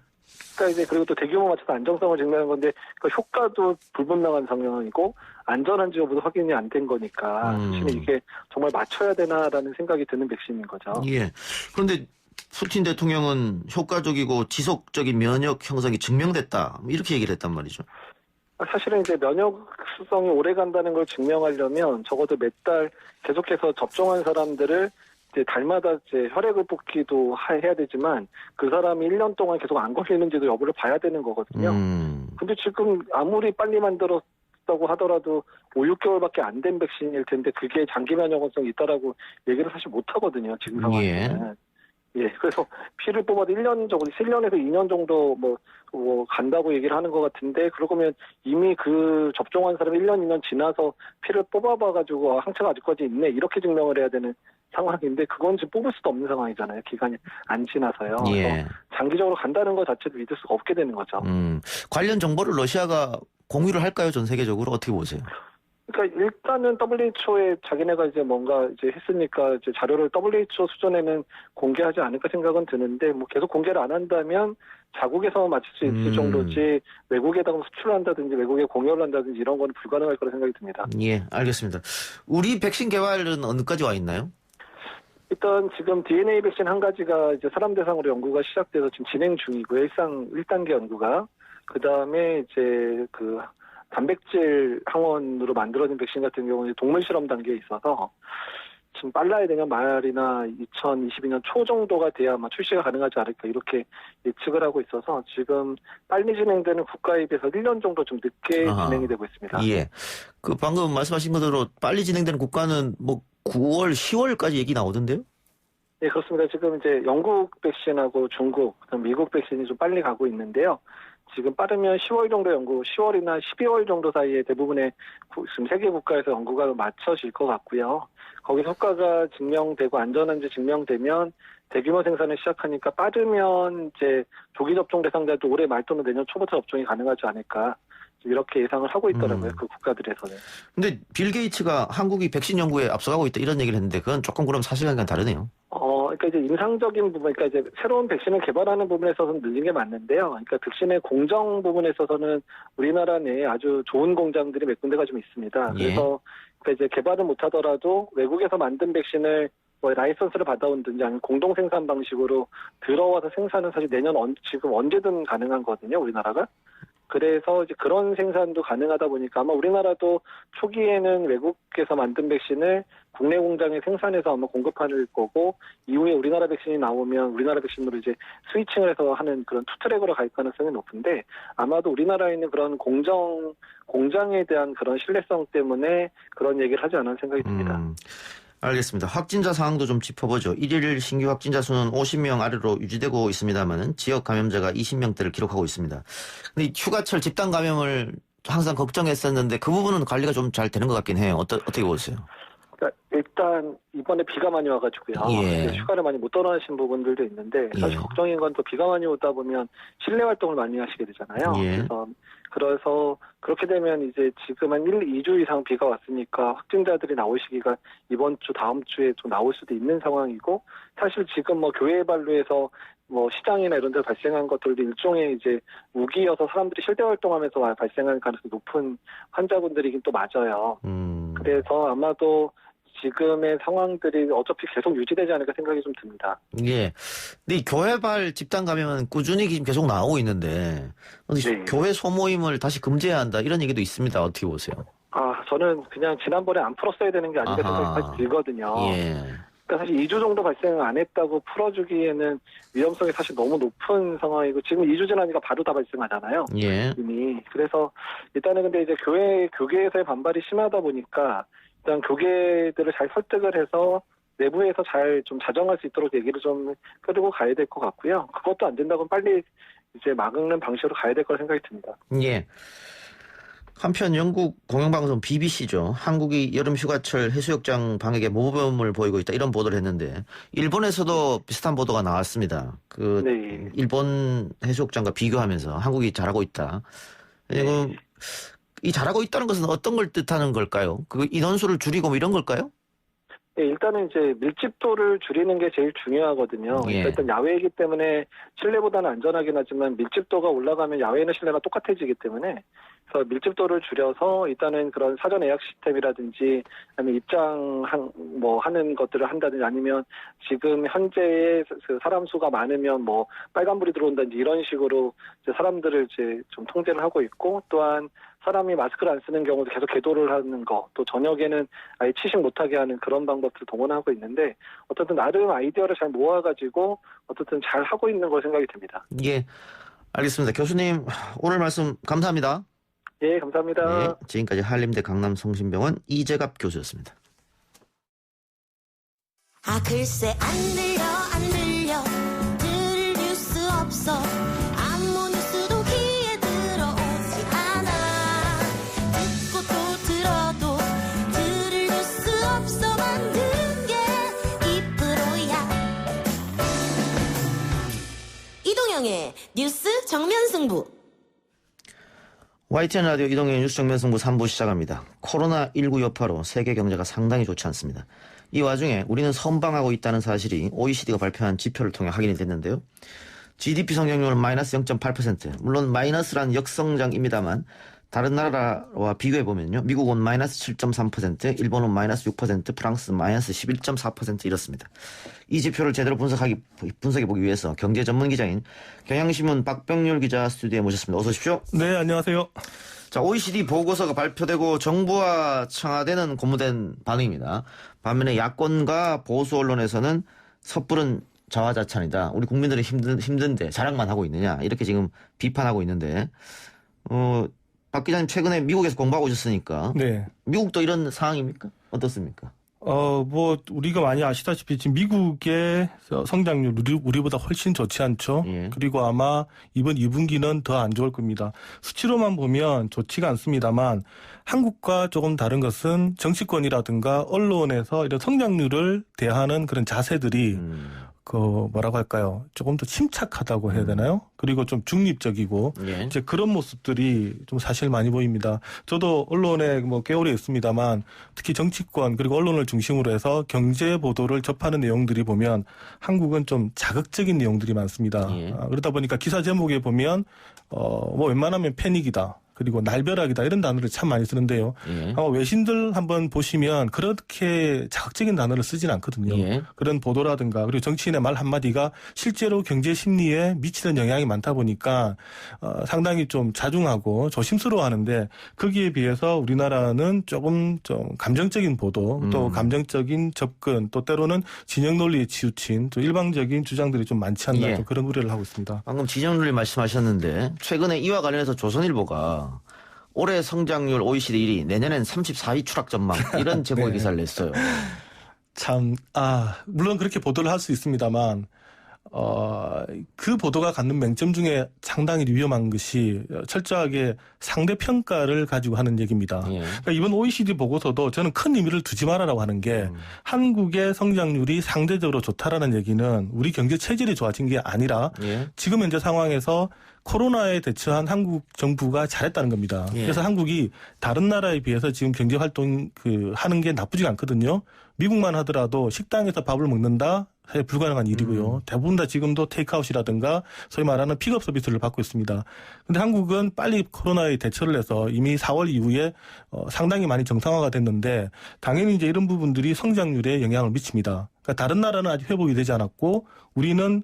그러니까 이제 그리고 또 대규모 맞춰서 안정성을 증명하는 건데 그 효과도 불분명한 상황이고 안전한지 여부도 확인이 안 된 거니까 사실 이게 정말 맞춰야 되나라는 생각이 드는 백신인 거죠. 예. 그런데 푸틴 대통령은 효과적이고 지속적인 면역 형성이 증명됐다. 이렇게 얘기를 했단 말이죠. 사실은 이제 면역성이 오래 간다는 걸 증명하려면 적어도 몇 달 계속해서 접종한 사람들을 이제 달마다 이제 혈액을 뽑기도 해야 되지만 그 사람이 1년 동안 계속 안 걸리는지도 여부를 봐야 되는 거거든요. 근데 지금 아무리 빨리 만들었다고 하더라도 5, 6개월밖에 안 된 백신일 텐데 그게 장기 면역성이 있다라고 얘기를 사실 못 하거든요. 지금 상황에는. 예, 그래서 피를 뽑아도 1년 정도, 7년에서 2년 정도 뭐 간다고 얘기를 하는 것 같은데, 그러면 이미 그 접종한 사람이 1년, 2년 지나서 피를 뽑아봐가지고 항체가 아직까지 있네, 이렇게 증명을 해야 되는 상황인데, 그건 지금 뽑을 수도 없는 상황이잖아요. 기간이 안 지나서요. 예. 그래서 장기적으로 간다는 것 자체도 믿을 수가 없게 되는 거죠. 관련 정보를 러시아가 공유를 할까요? 전 세계적으로 어떻게 보세요? 그러니까 일단은 WHO에 자기네가 이제 뭔가 이제 했으니까 이제 자료를 WHO 수준에는 공개하지 않을까 생각은 드는데 뭐 계속 공개를 안 한다면 자국에서 맞출 수 있을 정도지 외국에다가 수출한다든지 외국에 공유를 한다든지 이런 건 불가능할 거라 생각이 듭니다. 예, 알겠습니다. 우리 백신 개발은 어느까지 와 있나요? 일단 지금 DNA 백신 한 가지가 이제 사람 대상으로 연구가 시작돼서 지금 진행 중이고요. 1단계 연구가. 그 다음에 이제 그 단백질 항원으로 만들어진 백신 같은 경우는 동물 실험 단계에 있어서 지금 빨라야 되면 말이나 2022년 초 정도가 돼야 아마 출시가 가능하지 않을까 이렇게 예측을 하고 있어서 지금 빨리 진행되는 국가에 비해서 1년 정도 좀 늦게 진행이 되고 있습니다. 예. 그 방금 말씀하신 것대로 빨리 진행되는 국가는 뭐 9월, 10월까지 얘기 나오던데요? 네, 그렇습니다. 지금 이제 영국 백신하고 중국, 미국 백신이 좀 빨리 가고 있는데요. 지금 빠르면 10월 정도 연구, 10월이나 12월 정도 사이에 대부분의 지금 세계 국가에서 연구가 맞춰질 것 같고요. 거기서 효과가 증명되고 안전한지 증명되면 대규모 생산을 시작하니까 빠르면 이제 조기 접종 대상자도 올해 말 또는 내년 초부터 접종이 가능하지 않을까 이렇게 예상을 하고 있더라고요. 그 국가들에서는. 근데 빌 게이츠가 한국이 백신 연구에 앞서가고 있다 이런 얘기를 했는데 그건 조금 그럼 사실관계가 다르네요. 그러니까 이제 임상적인 부분, 그러니까 이제 새로운 백신을 개발하는 부분에 있어서는 늦은 게 맞는데요. 그러니까 백신의 공정 부분에 있어서는 우리나라 내에 아주 좋은 공장들이 몇 군데가 좀 있습니다. 그래서 그러니까 이제 개발을 못하더라도 외국에서 만든 백신을 뭐 라이선스를 받아온든지 아니면 공동 생산 방식으로 들어와서 생산은 사실 내년 지금 언제든 가능한 거거든요. 우리나라가. 그래서 이제 그런 생산도 가능하다 보니까 아마 우리나라도 초기에는 외국에서 만든 백신을 국내 공장에 생산해서 아마 공급할 거고 이후에 우리나라 백신이 나오면 우리나라 백신으로 이제 스위칭을 해서 하는 그런 투트랙으로 갈 가능성이 높은데 아마도 우리나라에 있는 그런 공장에 대한 그런 신뢰성 때문에 그런 얘기를 하지 않은 생각이 듭니다. 알겠습니다. 확진자 상황도 좀 짚어보죠. 1일 신규 확진자 수는 50명 아래로 유지되고 있습니다만 지역 감염자가 20명대를 기록하고 있습니다. 근데 휴가철 집단 감염을 항상 걱정했었는데 그 부분은 관리가 좀 잘 되는 것 같긴 해요. 어떻게 보세요? 그러니까 일단 이번에 비가 많이 와가지고요. 휴가를 많이 못 떠나신 부분들도 있는데 사실 걱정인 건 또 비가 많이 오다 보면 실내 활동을 많이 하시게 되잖아요. 그래서 그렇게 되면 이제 지금 한 2주 이상 비가 왔으니까 확진자들이 나올 시기가 이번 주 다음 주에 좀 나올 수도 있는 상황이고 사실 지금 뭐 교회 발루에서 뭐 시장이나 이런 데 발생한 것들도 일종의 이제 우기여서 사람들이 실내 활동하면서 발생할 가능성이 높은 환자분들이긴 또 맞아요. 그래서 아마도 지금의 상황들이 어차피 계속 유지되지 않을까 생각이 좀 듭니다. 예. 근데 이 교회발 집단 감염은 꾸준히 지금 계속 나오고 있는데 교회 소모임을 다시 금지해야 한다 이런 얘기도 있습니다. 어떻게 보세요? 저는 그냥 지난번에 안 풀었어야 되는 게 아닌가 생각이 들거든요. 그러니까 사실 2주 정도 발생 안 했다고 풀어주기에는 위험성이 사실 너무 높은 상황이고 지금 2주 지나니까 바로 다 발생하잖아요. 이미. 그래서 일단은 근데 이제 교계에서의 반발이 심하다 보니까 일단 교계들을 잘 설득을 해서 내부에서 잘 좀 자정할 수 있도록 얘기를 좀 끌고 가야 될 것 같고요. 그것도 안 된다면 빨리 이제 막는 방식으로 가야 될 거라 생각이 듭니다. 예. 한편 영국 공영방송 BBC죠. 한국이 여름 휴가철 해수욕장 방역에 모범을 보이고 있다 이런 보도를 했는데 일본에서도 비슷한 보도가 나왔습니다. 일본 해수욕장과 비교하면서 한국이 잘하고 있다. 그리고 이 잘하고 있다는 것은 어떤 걸 뜻하는 걸까요? 그 인원수를 줄이고 뭐 이런 걸까요? 네, 일단은 이제 밀집도를 줄이는 게 제일 중요하거든요. 예. 일단 야외이기 때문에 실내보다는 안전하긴 하지만 밀집도가 올라가면 야외나 실내가 똑같아지기 때문에 그래서 밀집도를 줄여서 일단은 그런 사전 예약 시스템이라든지 아니면 하는 것들을 한다든지 아니면 지금 현재의 그 사람 수가 많으면 뭐 빨간불이 들어온다든지 이런 식으로 이제 사람들을 이제 좀 통제를 하고 있고 또한 사람이 마스크를 안 쓰는 경우도 계속 계도를 하는 거, 또 저녁에는 아예 취식 못하게 하는 그런 방법들을 동원하고 있는데 어쨌든 나름 아이디어를 잘 모아가지고 어쨌든 잘 하고 있는 걸 생각이 듭니다. 예, 알겠습니다. 교수님 오늘 말씀 감사합니다. 예, 감사합니다. 네, 지금까지 한림대 강남성심병원 이재갑 교수였습니다. 아 글쎄 안 들려 들을 뉴스 없어 아무 뉴스도 귀에 들어오지 않아 듣고 또 들어도 들을 뉴스 없어 만든 게 이 프로야 이동영의 뉴스 정면승부 YTN 라디오 이동현 뉴스 정면승부 3부 시작합니다. 코로나19 여파로 세계 경제가 상당히 좋지 않습니다. 이 와중에 우리는 선방하고 있다는 사실이 OECD가 발표한 지표를 통해 확인이 됐는데요. GDP 성장률은 마이너스 0.8%. 물론 마이너스란 역성장입니다만 다른 나라와 비교해보면요. 미국은 마이너스 7.3%, 일본은 마이너스 6%, 프랑스 마이너스 11.4% 이렇습니다. 이 지표를 제대로 분석해보기 위해서 경제 전문 기자인 경향신문 박병률 기자 스튜디오에 모셨습니다. 어서 오십시오. 네, 안녕하세요. 자, OECD 보고서가 발표되고 정부와 청와대는 고무된 반응입니다. 반면에 야권과 보수 언론에서는 섣부른 자화자찬이다. 우리 국민들은 힘든데 자랑만 하고 있느냐. 이렇게 지금 비판하고 있는데 박 기자님 최근에 미국에서 공부하고 오셨으니까 네. 미국도 이런 상황입니까? 어떻습니까? 우리가 많이 아시다시피 지금 미국의 성장률 우리보다 훨씬 좋지 않죠. 예. 그리고 아마 이번 2분기는 더 안 좋을 겁니다. 수치로만 보면 좋지가 않습니다만 한국과 조금 다른 것은 정치권이라든가 언론에서 이런 성장률을 대하는 그런 자세들이 뭐라고 할까요? 조금 더 침착하다고 해야 되나요? 그리고 좀 중립적이고, 예. 이제 그런 모습들이 좀 사실 많이 보입니다. 저도 언론에 꽤 오래 있습니다만, 특히 정치권, 그리고 언론을 중심으로 해서 경제 보도를 접하는 내용들이 보면 한국은 좀 자극적인 내용들이 많습니다. 예. 그러다 보니까 기사 제목에 보면, 웬만하면 패닉이다. 그리고 날벼락이다 이런 단어를 참 많이 쓰는데요. 예. 외신들 한번 보시면 그렇게 자극적인 단어를 쓰진 않거든요. 예. 그런 보도라든가 그리고 정치인의 말 한마디가 실제로 경제 심리에 미치는 영향이 많다 보니까 상당히 좀 자중하고 조심스러워하는데 거기에 비해서 우리나라는 조금 좀 감정적인 보도 또 감정적인 접근 또 때로는 진영 논리에 치우친 또 일방적인 주장들이 좀 많지 않나 예. 좀 그런 우려를 하고 있습니다. 방금 진영 논리 말씀하셨는데 최근에 이와 관련해서 조선일보가 올해 성장률 OECD 1위, 내년엔 34위 추락 전망 이런 제목의 네. 기사를 냈어요. 물론 그렇게 보도를 할 수 있습니다만 그 보도가 갖는 맹점 중에 상당히 위험한 것이 철저하게 상대평가를 가지고 하는 얘기입니다. 예. 그러니까 이번 OECD 보고서도 저는 큰 의미를 두지 말아라고 하는 게 한국의 성장률이 상대적으로 좋다라는 얘기는 우리 경제 체질이 좋아진 게 아니라 예. 지금 현재 상황에서 코로나에 대처한 한국 정부가 잘했다는 겁니다. 예. 그래서 한국이 다른 나라에 비해서 지금 경제 활동 하는 게 나쁘지가 않거든요. 미국만 하더라도 식당에서 밥을 먹는다? 사실 불가능한 일이고요. 대부분 다 지금도 테이크아웃이라든가 소위 말하는 픽업 서비스를 받고 있습니다. 근데 한국은 빨리 코로나에 대처를 해서 이미 4월 이후에 상당히 많이 정상화가 됐는데 당연히 이제 이런 부분들이 성장률에 영향을 미칩니다. 그러니까 다른 나라는 아직 회복이 되지 않았고 우리는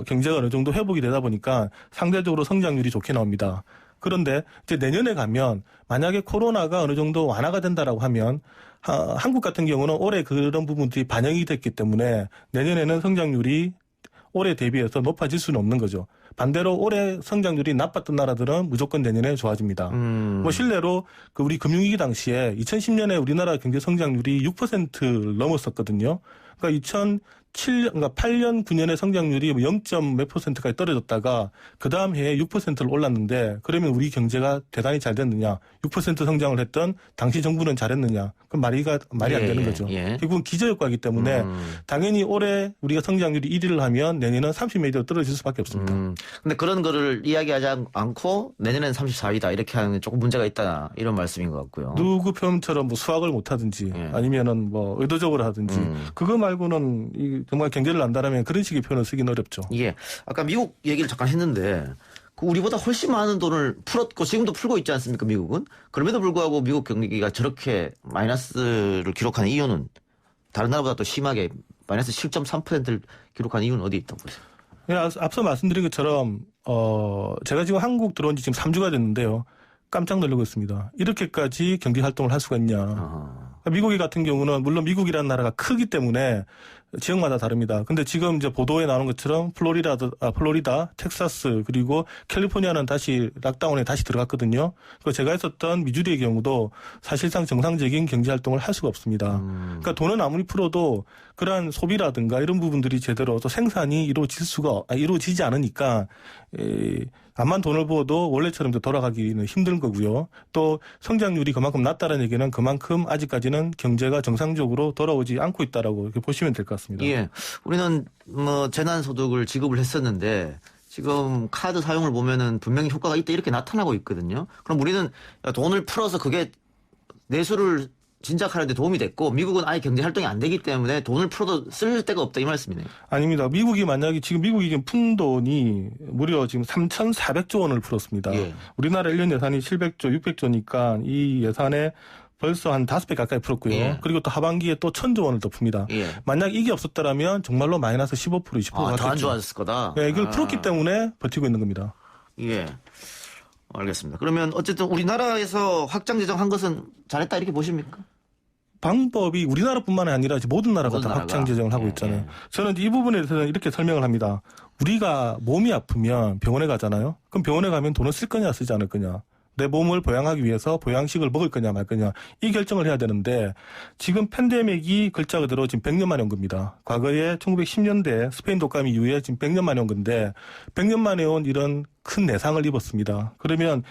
경제가 어느 정도 회복이 되다 보니까 상대적으로 성장률이 좋게 나옵니다. 그런데 이제 내년에 가면 만약에 코로나가 어느 정도 완화가 된다라고 하면 한국 같은 경우는 올해 그런 부분들이 반영이 됐기 때문에 내년에는 성장률이 올해 대비해서 높아질 수는 없는 거죠. 반대로 올해 성장률이 나빴던 나라들은 무조건 내년에 좋아집니다. 실례로 우리 금융위기 당시에 2010년에 우리나라 경제 성장률이 6%를 넘었었거든요. 그러니까 8년, 9년의 성장률이 0몇 %까지 떨어졌다가 그 다음 해에 6%를 올랐는데 그러면 우리 경제가 대단히 잘 됐느냐? 6% 성장을 했던 당시 정부는 잘했느냐? 그럼 말이 안 되는 거죠. 결국은 기저효과이기 때문에 당연히 올해 우리가 성장률이 1위를 하면 내년은 30매도 떨어질 수밖에 없습니다. 근데 그런 거를 이야기하지 않고 내년엔 34위다 이렇게 하는 조금 문제가 있다 이런 말씀인 것 같고요. 누구 표현처럼 뭐 수학을 못하든지 아니면은 뭐 의도적으로 하든지 그거 말고는 정말 경제를 안다라면 그런 식의 표현을 쓰기는 어렵죠. 예. 아까 미국 얘기를 잠깐 했는데 우리보다 훨씬 많은 돈을 풀었고 지금도 풀고 있지 않습니까, 미국은? 그럼에도 불구하고 미국 경기가 저렇게 마이너스를 기록하는 이유는 다른 나라보다 또 심하게 마이너스 7.3%를 기록하는 이유는 어디 있다고 보세요? 예, 앞서 말씀드린 것처럼 제가 지금 한국 들어온 지 지금 3주가 됐는데요. 깜짝 놀라고 있습니다. 이렇게까지 경제 활동을 할 수가 있냐. 미국이 같은 경우는 물론 미국이라는 나라가 크기 때문에 지역마다 다릅니다. 근데 지금 이제 보도에 나오는 것처럼 플로리다, 텍사스 그리고 캘리포니아는 다시 락다운에 다시 들어갔거든요. 그리고 제가 있었던 미주리의 경우도 사실상 정상적인 경제 활동을 할 수가 없습니다. 그러니까 돈은 아무리 풀어도 그러한 소비라든가 이런 부분들이 제대로 또 생산이 이루어지지 않으니까 암만 돈을 부어도 원래처럼 돌아가기는 힘든 거고요. 또 성장률이 그만큼 낮다는 얘기는 그만큼 아직까지는 경제가 정상적으로 돌아오지 않고 있다라고 이렇게 보시면 될 것 같습니다. 예, 우리는 뭐 재난소득을 지급을 했었는데 지금 카드 사용을 보면은 분명히 효과가 있다 이렇게 나타나고 있거든요. 그럼 우리는 돈을 풀어서 그게 내수를 진작하는데 도움이 됐고 미국은 아예 경제 활동이 안 되기 때문에 돈을 풀어도 쓸 데가 없다 이 말씀이네요. 아닙니다. 미국이 만약에 지금 미국이 푼 돈이 무려 지금 3,400조 원을 풀었습니다. 예. 우리나라 1년 예산이 700조, 600조니까 이 예산에 벌써 한 5배 가까이 풀었고요. 예. 그리고 또 하반기에 또 1,000조 원을 더 풉니다. 예. 만약 이게 없었다면 정말로 마이너스 15%, 20%가 더 안 좋았을 거다. 네, 이걸 풀었기 때문에 버티고 있는 겁니다. 예. 알겠습니다. 그러면 어쨌든 우리나라에서 확장 재정한 것은 잘했다 이렇게 보십니까? 방법이 우리나라뿐만 아니라 모든 나라가 다 확장 재정을 하고 있잖아요. 예. 저는 이 부분에 대해서는 이렇게 설명을 합니다. 우리가 몸이 아프면 병원에 가잖아요. 그럼 병원에 가면 돈을 쓸 거냐 쓰지 않을 거냐. 내 몸을 보양하기 위해서 보양식을 먹을 거냐 말 거냐 이 결정을 해야 되는데 지금 팬데믹이 글자 그대로 지금 100년 만에 온 겁니다. 과거에 1910년대 스페인 독감 이후에 지금 100년 만에 온 건데 100년 만에 온 이런 큰 내상을 입었습니다. 그러면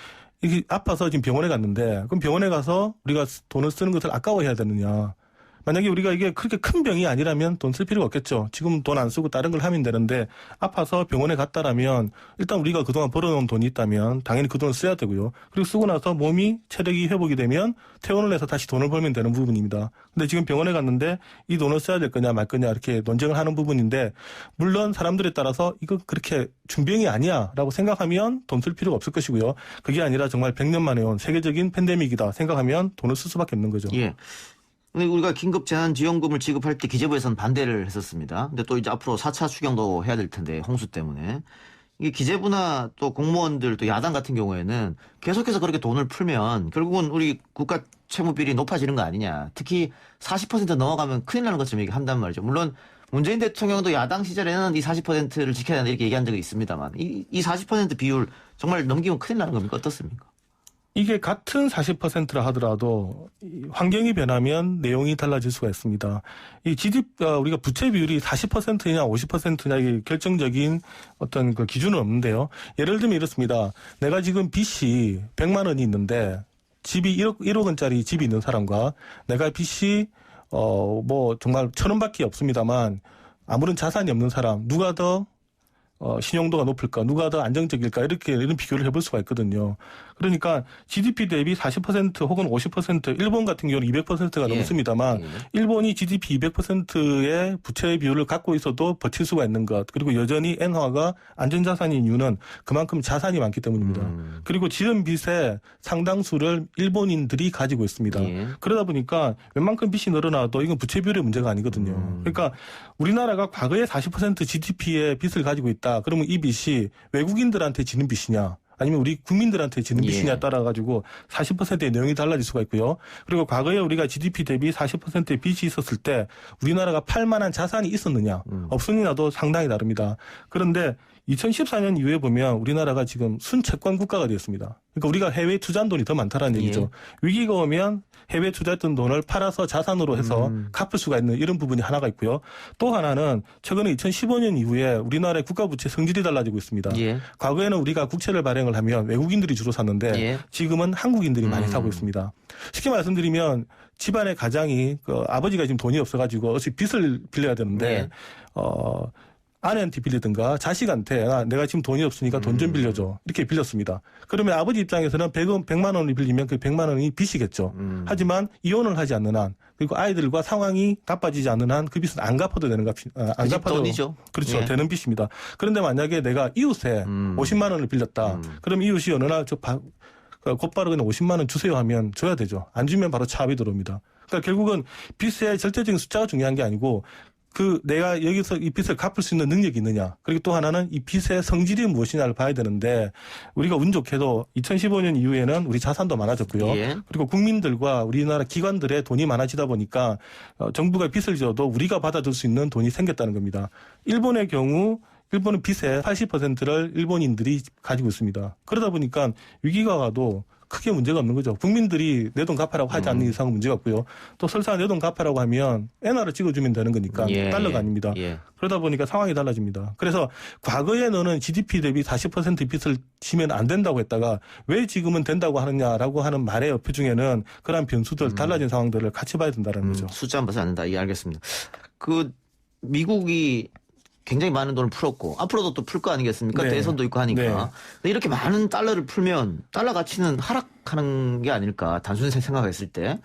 이게 아파서 지금 병원에 갔는데 그럼 병원에 가서 우리가 돈을 쓰는 것을 아까워해야 되느냐. 만약에 우리가 이게 그렇게 큰 병이 아니라면 돈 쓸 필요가 없겠죠. 지금 돈 안 쓰고 다른 걸 하면 되는데 아파서 병원에 갔다라면 일단 우리가 그동안 벌어놓은 돈이 있다면 당연히 그 돈을 써야 되고요. 그리고 쓰고 나서 몸이 체력이 회복이 되면 퇴원을 해서 다시 돈을 벌면 되는 부분입니다. 근데 지금 병원에 갔는데 이 돈을 써야 될 거냐 말 거냐 이렇게 논쟁을 하는 부분인데 물론 사람들에 따라서 이거 그렇게 중병이 아니야 라고 생각하면 돈 쓸 필요가 없을 것이고요. 그게 아니라 정말 100년 만에 온 세계적인 팬데믹이다 생각하면 돈을 쓸 수밖에 없는 거죠. 예. 근데 우리가 긴급 재난지원금을 지급할 때 기재부에서는 반대를 했었습니다. 근데 또 이제 앞으로 4차 추경도 해야 될 텐데 홍수 때문에 이게 기재부나 또 공무원들 또 야당 같은 경우에는 계속해서 그렇게 돈을 풀면 결국은 우리 국가 채무 비율이 높아지는 거 아니냐. 특히 40% 넘어가면 큰일 나는 것처럼 얘기한단 말이죠. 물론 문재인 대통령도 야당 시절에는 이 40%를 지켜야 된다 이렇게 얘기한 적이 있습니다만 이 40% 비율 정말 넘기면 큰일 나는 겁니까? 어떻습니까? 이게 같은 40%라 하더라도 환경이 변하면 내용이 달라질 수가 있습니다. 이 GDP가 우리가 부채 비율이 40%냐 50%냐 이게 결정적인 어떤 그 기준은 없는데요. 예를 들면 이렇습니다. 내가 지금 빚이 100만 원이 있는데 집이 1억 원짜리 집이 있는 사람과 내가 빚이 뭐 정말 1,000원밖에 없습니다만 아무런 자산이 없는 사람 누가 더 신용도가 높을까? 누가 더 안정적일까? 이런 비교를 해볼 수가 있거든요. 그러니까 GDP 대비 40% 혹은 50% 일본 같은 경우는 200%가 넘습니다만 일본이 GDP 200%의 부채 비율을 갖고 있어도 버틸 수가 있는 것. 그리고 여전히 엔화가 안전자산인 이유는 그만큼 자산이 많기 때문입니다. 그리고 지은 빚의 상당수를 일본인들이 가지고 있습니다. 그러다 보니까 웬만큼 빚이 늘어나도 이건 부채 비율의 문제가 아니거든요. 그러니까 우리나라가 과거에 40% GDP의 빚을 가지고 있다. 그러면 이 빚이 외국인들한테 지는 빚이냐? 아니면 우리 국민들한테 지는 예. 빚이냐에 따라 가지고 40%의 내용이 달라질 수가 있고요. 그리고 과거에 우리가 GDP 대비 40%의 빚이 있었을 때 우리나라가 팔 만한 자산이 있었느냐 없느냐도 상당히 다릅니다. 그런데 2014년 이후에 보면 우리나라가 지금 순채권 국가가 되었습니다. 그러니까 우리가 해외에 투자한 돈이 더 많다는 얘기죠. 위기가 오면 해외에 투자했던 돈을 팔아서 자산으로 해서 갚을 수가 있는 이런 부분이 하나가 있고요. 또 하나는 최근에 2015년 이후에 우리나라의 국가부채 성질이 달라지고 있습니다. 예. 과거에는 우리가 국채를 발행을 하면 외국인들이 주로 샀는데 예. 지금은 한국인들이 많이 사고 있습니다. 쉽게 말씀드리면 집안의 가장이 아버지가 지금 돈이 없어가지고 어차피 빚을 빌려야 되는데 예. 아내한테 빌리든가 자식한테 내가 지금 돈이 없으니까 돈 좀 빌려줘. 이렇게 빌렸습니다. 그러면 아버지 입장에서는 100만 원을 빌리면 그 100만 원이 빚이겠죠. 하지만 이혼을 하지 않는 한 그리고 아이들과 상황이 나빠지지 않는 한 그 빚은 안 갚아도 되는 안 갚아도 돈이죠. 그렇죠. 예. 되는 빚입니다. 그런데 만약에 내가 이웃에 50만 원을 빌렸다. 그럼 이웃이 어느 날 곧바로 그냥 50만 원 주세요 하면 줘야 되죠. 안 주면 바로 차압이 들어옵니다. 그러니까 결국은 빚의 절대적인 숫자가 중요한 게 아니고 내가 여기서 이 빚을 갚을 수 있는 능력이 있느냐. 그리고 또 하나는 이 빚의 성질이 무엇이냐를 봐야 되는데 우리가 운 좋게도 2015년 이후에는 우리 자산도 많아졌고요. 예. 그리고 국민들과 우리나라 기관들의 돈이 많아지다 보니까 정부가 빚을 져도 우리가 받아줄 수 있는 돈이 생겼다는 겁니다. 일본의 경우 일본은 빚의 80%를 일본인들이 가지고 있습니다. 그러다 보니까 위기가 와도 크게 문제가 없는 거죠. 국민들이 내 돈 갚아라고 하지 않는 이상은 문제가 없고요. 또 설사 내 돈 갚아라고 하면 엔화를 찍어주면 되는 거니까 예. 달러가 아닙니다. 예. 그러다 보니까 상황이 달라집니다. 그래서 과거에 너는 GDP 대비 40% 빚을 지면 안 된다고 했다가 왜 지금은 된다고 하느냐라고 하는 말의 어표 중에는 그러한 변수들 달라진 상황들을 같이 봐야 된다는 거죠. 숫자 안 봐서 안 된다. 예, 알겠습니다. 미국이 굉장히 많은 돈을 풀었고 앞으로도 또 풀 거 아니겠습니까? 네. 대선도 있고 하니까. 네. 근데 이렇게 많은 달러를 풀면 달러 가치는 하락하는 게 아닐까? 단순히 생각했을 때.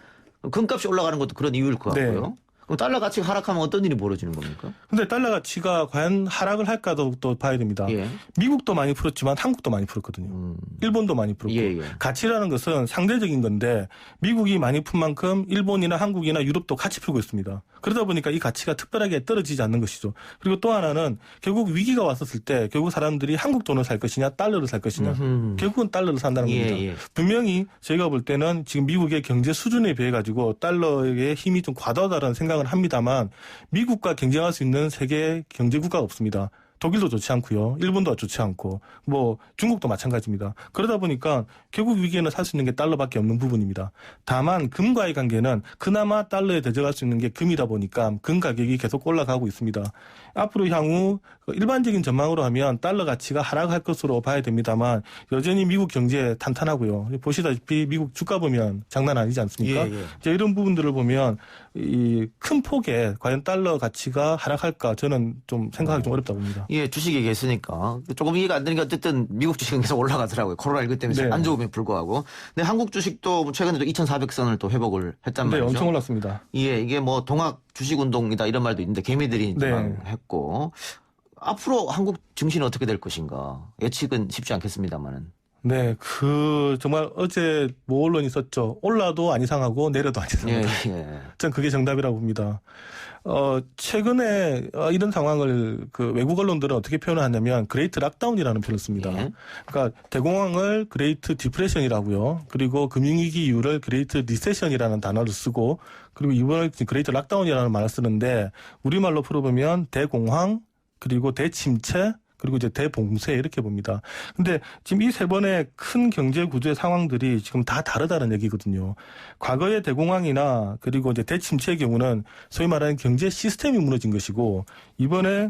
금값이 올라가는 것도 그런 이유일 것 같고요. 네. 그럼 달러 가치가 하락하면 어떤 일이 벌어지는 겁니까? 근데 달러 가치가 과연 하락을 할까도 또 봐야 됩니다. 예. 미국도 많이 풀었지만 한국도 많이 풀었거든요. 일본도 많이 풀었고. 예, 예. 가치라는 것은 상대적인 건데 미국이 많이 푼 만큼 일본이나 한국이나 유럽도 같이 풀고 있습니다. 그러다 보니까 이 가치가 특별하게 떨어지지 않는 것이죠. 그리고 또 하나는 결국 위기가 왔었을 때 결국 사람들이 한국 돈을 살 것이냐 달러를 살 것이냐 결국은 달러를 산다는 예, 겁니다. 예. 분명히 저희가 볼 때는 지금 미국의 경제 수준에 비해 가지고 달러의 힘이 좀 과다하다는 생각은 합니다만 미국과 경쟁할 수 있는 세계 경제 국가가 없습니다. 독일도 좋지 않고요. 일본도 좋지 않고 중국도 마찬가지입니다. 그러다 보니까 결국 위기에는 살 수 있는 게 달러밖에 없는 부분입니다. 다만 금과의 관계는 그나마 달러에 대적할 수 있는 게 금이다 보니까 금 가격이 계속 올라가고 있습니다. 앞으로 향후 일반적인 전망으로 하면 달러 가치가 하락할 것으로 봐야 됩니다만 여전히 미국 경제 탄탄하고요. 보시다시피 미국 주가 보면 장난 아니지 않습니까? 예, 예. 이제 이런 부분들을 보면 이 큰 폭에 과연 달러 가치가 하락할까 저는 좀 생각하기 좀 어렵다고 봅니다. 예, 주식이 계시니까 조금 이해가 안 되는 게 어쨌든 미국 주식은 계속 올라가더라고요. 코로나19 때문에 네. 안 좋음에 불구하고. 근데 한국 주식도 최근에도 2,400선을 또 회복을 했단 네, 말이죠. 엄청 올랐습니다. 예, 이게 동학 주식 운동이다 이런 말도 있는데 개미들이 이제 네. 막 했고 앞으로 한국 증시는 어떻게 될 것인가 예측은 쉽지 않겠습니다만은. 네, 정말 어제 언론이 썼죠. 올라도 안 이상하고 내려도 안 이상하다. 예, 예. 전 그게 정답이라고 봅니다. 최근에 이런 상황을 외국 언론들은 어떻게 표현하냐면 그레이트 락다운이라는 표현을 씁니다. 예. 그러니까 대공황을 그레이트 디프레션이라고요. 그리고 금융위기 이후를 그레이트 리세션이라는 단어를 쓰고 그리고 이번에 그레이트 락다운이라는 말을 쓰는데 우리말로 풀어보면 대공황 그리고 대침체 그리고 이제 대봉쇄 이렇게 봅니다. 근데 지금 이 세 번의 큰 경제 구조의 상황들이 지금 다 다르다는 얘기거든요. 과거의 대공황이나 그리고 이제 대침체의 경우는 소위 말하는 경제 시스템이 무너진 것이고 이번에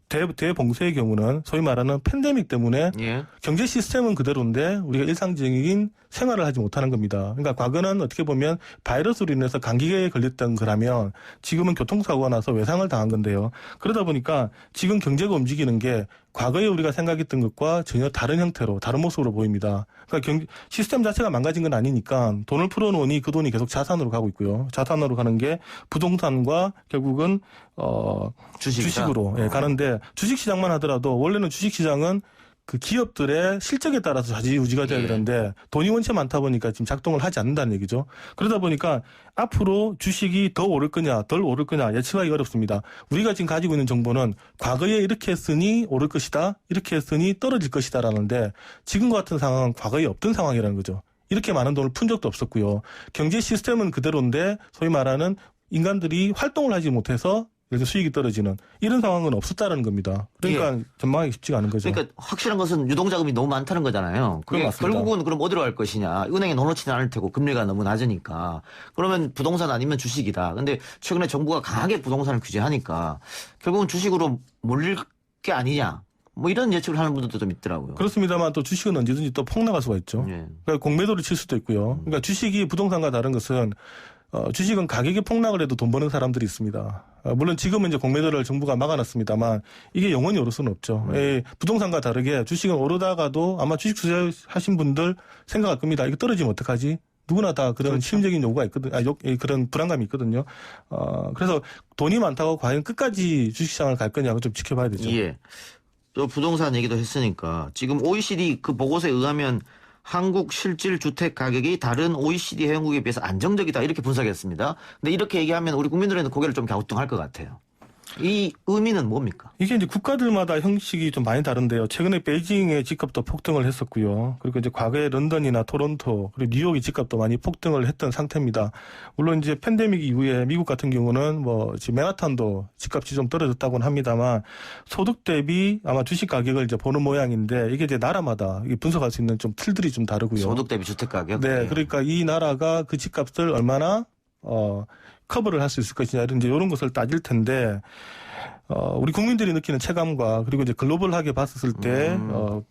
대봉쇄의 경우는 소위 말하는 팬데믹 때문에 예. 경제 시스템은 그대로인데 우리가 일상적인 생활을 하지 못하는 겁니다. 그러니까 과거는 어떻게 보면 바이러스로 인해서 감기에 걸렸던 거라면 지금은 교통사고가 나서 외상을 당한 건데요. 그러다 보니까 지금 경제가 움직이는 게 과거에 우리가 생각했던 것과 전혀 다른 형태로 다른 모습으로 보입니다. 그러니까 시스템 자체가 망가진 건 아니니까 돈을 풀어놓으니 그 돈이 계속 자산으로 가고 있고요. 자산으로 가는 게 부동산과 결국은 주식으로 가는데 주식시장만 하더라도 원래는 주식시장은 그 기업들의 실적에 따라서 좌지우지가 돼야 되는데 돈이 원체 많다 보니까 지금 작동을 하지 않는다는 얘기죠. 그러다 보니까 앞으로 주식이 더 오를 거냐 덜 오를 거냐 예측하기 어렵습니다. 우리가 지금 가지고 있는 정보는 과거에 이렇게 했으니 오를 것이다, 이렇게 했으니 떨어질 것이다라는데 지금과 같은 상황은 과거에 없던 상황이라는 거죠. 이렇게 많은 돈을 푼 적도 없었고요. 경제 시스템은 그대로인데 소위 말하는 인간들이 활동을 하지 못해서 그래서 수익이 떨어지는 이런 상황은 없었다는 겁니다. 그러니까 전망하기 쉽지가 않은 거죠. 그러니까 확실한 것은 유동자금이 너무 많다는 거잖아요. 그게 결국은 그럼 어디로 갈 것이냐. 은행에 넣어놓지는 않을 테고 금리가 너무 낮으니까. 그러면 부동산 아니면 주식이다. 근데 최근에 정부가 강하게 부동산을 규제하니까 결국은 주식으로 몰릴 게 아니냐. 뭐 이런 예측을 하는 분들도 좀 있더라고요. 그렇습니다만 또 주식은 언제든지 또 폭락할 수가 있죠. 그러니까 공매도를 칠 수도 있고요. 그러니까 주식이 부동산과 다른 것은 주식은 가격이 폭락을 해도 돈 버는 사람들이 있습니다. 물론 지금은 이제 공매도를 정부가 막아놨습니다만 이게 영원히 오를 수는 없죠. 부동산과 다르게 주식은 오르다가도 아마 주식 투자하신 분들 생각할 겁니다. 이거 떨어지면 어떡하지? 누구나 다 그런 심적인 요구가 있거든, 그런 불안감이 있거든요. 그래서 돈이 많다고 과연 끝까지 주식시장을 갈 거냐고 좀 지켜봐야 되죠. 예. 또 부동산 얘기도 했으니까 지금 OECD 그 보고서에 의하면 한국 실질 주택 가격이 다른 OECD 회원국에 비해서 안정적이다 이렇게 분석했습니다. 근데 이렇게 얘기하면 우리 국민들은 고개를 좀 갸우뚱할 것 같아요. 이 의미는 뭡니까? 이게 이제 국가들마다 형식이 좀 많이 다른데요. 최근에 베이징의 집값도 폭등을 했었고요. 그리고 이제 과거에 런던이나 토론토 그리고 뉴욕의 집값도 많이 폭등을 했던 상태입니다. 물론 이제 팬데믹 이후에 미국 같은 경우는 뭐 지금 맨하탄도 집값이 좀 떨어졌다고는 합니다만 소득 대비 아마 주식 가격을 이제 보는 모양인데 이게 이제 나라마다 분석할 수 있는 좀 틀들이 좀 다르고요. 소득 대비 주택 가격? 네, 그러니까 이 나라가 그 집값을 얼마나 커버를 할 수 있을 것이냐 이런 것을 따질 텐데 우리 국민들이 느끼는 체감과 그리고 이제 글로벌하게 봤었을 때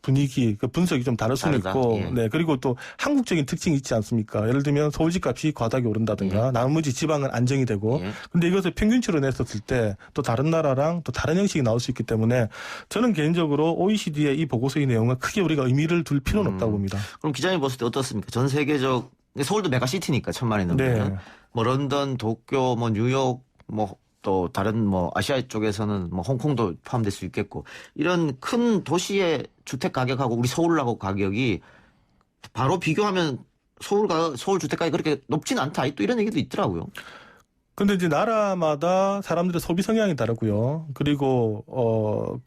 분위기 그 분석이 좀 다를 수는 다르다. 있고 예. 네 그리고 또 한국적인 특징이 있지 않습니까? 예를 들면 서울 집값이 과다하게 오른다든가 나머지 지방은 안정이 되고 근데 이것을 평균치로 냈었을 때 또 다른 나라랑 또 다른 형식이 나올 수 있기 때문에 저는 개인적으로 OECD의 이 보고서의 내용은 크게 우리가 의미를 둘 필요는 없다고 봅니다. 그럼 기자님 봤을 때 어떻습니까? 전 세계적 서울도 메가시티니까 1000만이 넘으면 네. 뭐 런던, 도쿄, 뭐 뉴욕, 뭐 또 다른 뭐 아시아 쪽에서는 뭐 홍콩도 포함될 수 있겠고 이런 큰 도시의 주택 가격하고 우리 서울하고 가격이 바로 비교하면 서울 주택 가격이 그렇게 높진 않다. 또 이런 얘기도 있더라고요. 근데 이제 나라마다 사람들의 소비 성향이 다르고요. 그리고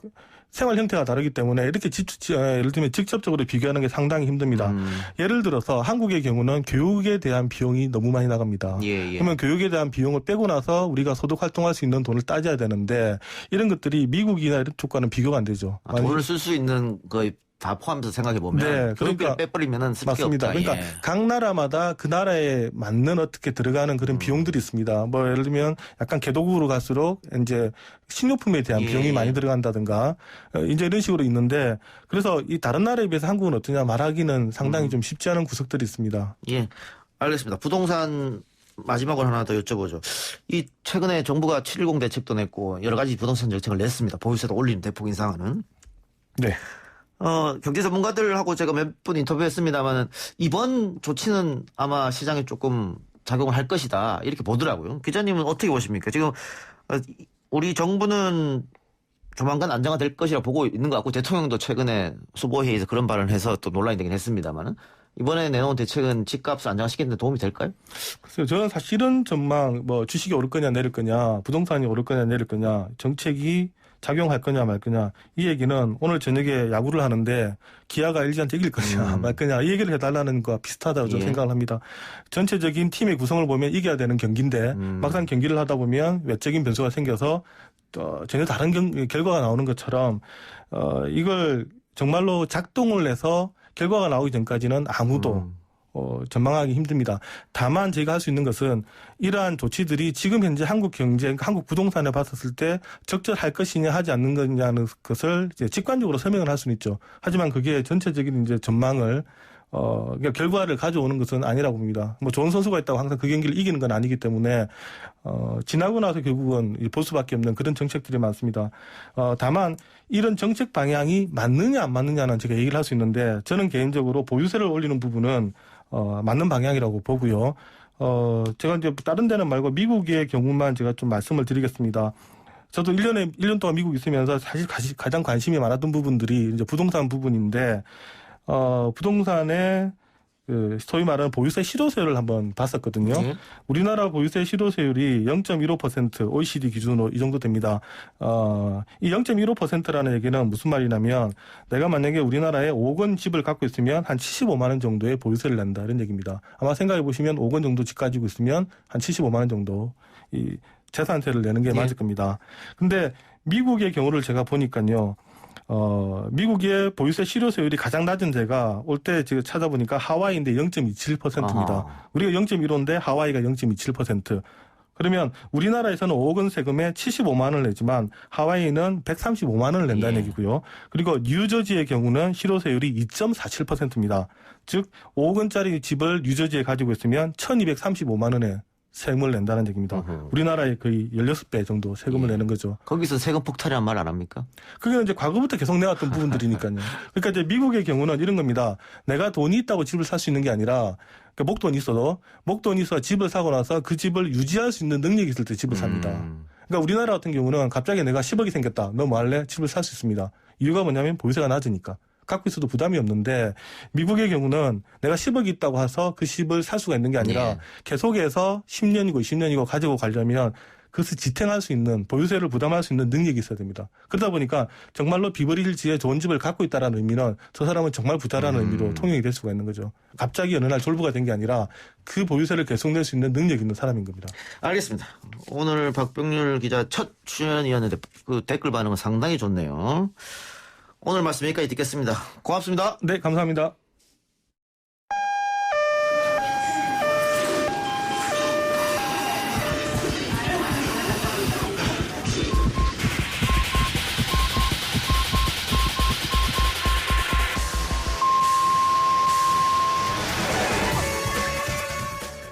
생활 형태가 다르기 때문에 이렇게 예를 들면 직접적으로 비교하는 게 상당히 힘듭니다. 예를 들어서 한국의 경우는 교육에 대한 비용이 너무 많이 나갑니다. 그러면 교육에 대한 비용을 빼고 나서 우리가 소득 활동할 수 있는 돈을 따져야 되는데 이런 것들이 미국이나 이런 쪽과는 비교가 안 되죠. 돈을 쓸 수 있는 거의 다 포함해서 생각해 보면 네, 그러니까 빼버리면은 쓸 게 맞습니다. 없다. 그러니까 각 나라마다 그 나라에 맞는 어떻게 들어가는 그런 비용들이 있습니다. 뭐 예를 들면 약간 개도국으로 갈수록 이제 식료품에 대한 비용이 많이 들어간다든가 이제 이런 식으로 있는데 그래서 이 다른 나라에 비해서 한국은 어떠냐 말하기는 상당히 좀 쉽지 않은 구석들이 있습니다. 예, 알겠습니다. 부동산 마지막으로 하나 더 여쭤보죠. 이 최근에 정부가 7.10 대책도 냈고 여러 가지 부동산 정책을 냈습니다. 보유세도 올리는 대폭 인상하는. 네. 경제 전문가들하고 제가 몇 분 인터뷰했습니다만 이번 조치는 아마 시장에 조금 작용을 할 것이다 이렇게 보더라고요. 기자님은 어떻게 보십니까? 지금 우리 정부는 조만간 안정화될 것이라 보고 있는 것 같고 대통령도 최근에 수보회의에서 그런 발언을 해서 또 논란이 되긴 했습니다만 이번에 내놓은 대책은 집값을 안정화시키는 데 도움이 될까요? 글쎄요. 저는 사실은 전망 뭐 주식이 오를 거냐 내릴 거냐 부동산이 오를 거냐 내릴 거냐 정책이 작용할 거냐 말 거냐 이 얘기는 오늘 저녁에 야구를 하는데 기아가 LG한테 이길 거냐 말 거냐 이 얘기를 해달라는 거와 비슷하다고 저는 생각을 합니다. 전체적인 팀의 구성을 보면 이겨야 되는 경기인데 막상 경기를 하다 보면 외적인 변수가 생겨서 전혀 다른 결과가 나오는 것처럼 이걸 정말로 작동을 해서 결과가 나오기 전까지는 아무도 전망하기 힘듭니다. 다만 저희가 할 수 있는 것은 이러한 조치들이 지금 현재 한국 경제, 한국 부동산에 봤었을 때 적절할 것이냐 하지 않는 거냐는 것을 이제 직관적으로 설명을 할 수는 있죠. 하지만 그게 전체적인 이제 전망을 그러니까 결과를 가져오는 것은 아니라고 봅니다. 뭐 좋은 선수가 있다고 항상 그 경기를 이기는 건 아니기 때문에 지나고 나서 결국은 볼 수밖에 없는 그런 정책들이 많습니다. 다만 이런 정책 방향이 맞느냐 안 맞느냐는 제가 얘기를 할 수 있는데 저는 개인적으로 보유세를 올리는 부분은 맞는 방향이라고 보고요. 제가 이제 다른 데는 말고 미국의 경우만 제가 좀 말씀을 드리겠습니다. 저도 1년 동안 미국 있으면서 사실 가장 관심이 많았던 부분들이 이제 부동산 부분인데, 부동산의 소위 말하는 보유세 실효세율을 한번 봤었거든요. 우리나라 보유세 실효세율이 0.15% OECD 기준으로 이 정도 됩니다. 이 0.15%라는 얘기는 무슨 말이냐면 내가 만약에 우리나라에 5억 원 집을 갖고 있으면 한 75만 원 정도의 보유세를 낸다 이런 얘기입니다. 아마 생각해 보시면 5억 원 정도 집 가지고 있으면 한 75만 원 정도 이 재산세를 내는 게 맞을 겁니다. 근데 미국의 경우를 제가 보니까요. 미국의 보유세 실효세율이 가장 낮은 데가 올 때 지금 찾아보니까 하와이인데 0.27%입니다. 우리가 0.15인데 하와이가 0.27%. 그러면 우리나라에서는 5억 원 세금에 75만 원을 내지만 하와이는 135만 원을 낸다는 얘기고요. 그리고 뉴저지의 경우는 실효세율이 2.47%입니다. 즉 5억 원짜리 집을 뉴저지에 가지고 있으면 1,235만 원에 세금을 낸다는 얘기입니다. 우리나라의 거의 16배 정도 세금을 내는 거죠. 거기서 세금 폭탄이란 말 안 합니까? 그게 이제 과거부터 계속 내왔던 부분들이니까요. 그러니까 이제 미국의 경우는 이런 겁니다. 내가 돈이 있다고 집을 살 수 있는 게 아니라 그러니까 목돈이 있어 집을 사고 나서 그 집을 유지할 수 있는 능력이 있을 때 집을 삽니다. 그러니까 우리나라 같은 경우는 갑자기 내가 10억이 생겼다. 너 뭐 할래? 집을 살 수 있습니다. 이유가 뭐냐면 보유세가 낮으니까. 갖고 있어도 부담이 없는데 미국의 경우는 내가 10억이 있다고 해서 그 집을 살 수가 있는 게 아니라 계속해서 10년이고 20년이고 가지고 가려면 그것을 지탱할 수 있는 보유세를 부담할 수 있는 능력이 있어야 됩니다. 그러다 보니까 정말로 비버릴지에 좋은 집을 갖고 있다는 의미는 저 사람은 정말 부자라는 의미로 통용이 될 수가 있는 거죠. 갑자기 어느 날 졸부가 된 게 아니라 그 보유세를 계속 낼 수 있는 능력이 있는 사람인 겁니다. 알겠습니다. 오늘 박병률 기자 첫 출연이었는데 그 댓글 반응은 상당히 좋네요. 오늘 말씀 여기까지 듣겠습니다. 고맙습니다. 네, 감사합니다.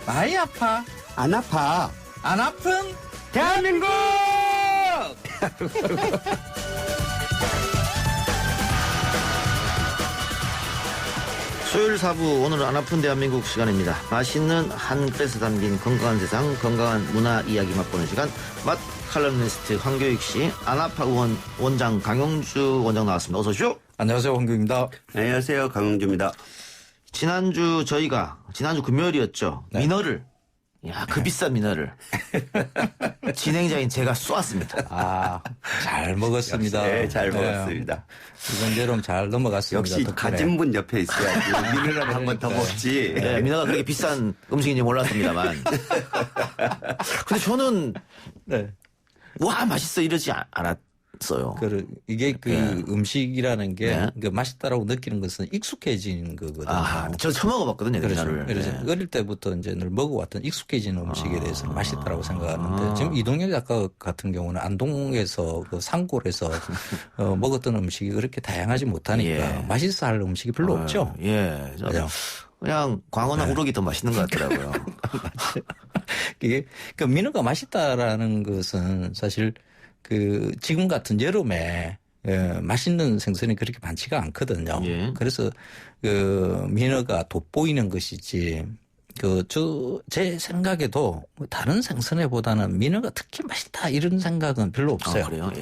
많이 아파. 안 아파. 안 아픈 대한민국! 수요일 4부 오늘은 안 아픈 대한민국 시간입니다. 맛있는 한 그릇에 담긴 건강한 세상 건강한 문화 이야기 맛보는 시간 맛 칼럼니스트 황교익 씨 안 아파 의원 원장 강용주 원장 나왔습니다. 어서 오십시오. 안녕하세요. 황교익입니다. 안녕하세요. 강용주입니다. 지난주 금요일이었죠. 네. 민어를 그 비싼 민어를 진행자인 제가 쏘았습니다. 잘 먹었습니다. 네, 잘 먹었습니다. 이번대로 잘 넘어갔습니다. 역시 덕분에. 가진 분 옆에 있어야지. 민어를 한 번 더 먹지. 네, 민어가 그렇게 비싼 음식인지 몰랐습니다만. 근데 저는 와 맛있어 이러지 않았어요. 이게 음식이라는 게 맛있다라고 느끼는 것은 익숙해진 거거든요. 저 처음 먹어봤거든요. 그래서 네. 어릴 때부터 이제 늘 먹어왔던 익숙해진 음식에 대해서는 맛있다라고 생각하는데 지금 이동열 작가 같은 경우는 안동에서 그 산골에서 먹었던 음식이 그렇게 다양하지 못하니까 맛있어 할 음식이 별로 없죠. 그냥 광어나 우럭이 더 맛있는 것 같더라고요. 이게 민어가 맛있다라는 것은 사실 지금 같은 여름에 맛있는 생선이 그렇게 많지가 않거든요. 그래서 민어가 돋보이는 것이지 제 생각에도 다른 생선회보다는 민어가 특히 맛있다 이런 생각은 별로 없어요. 그래요?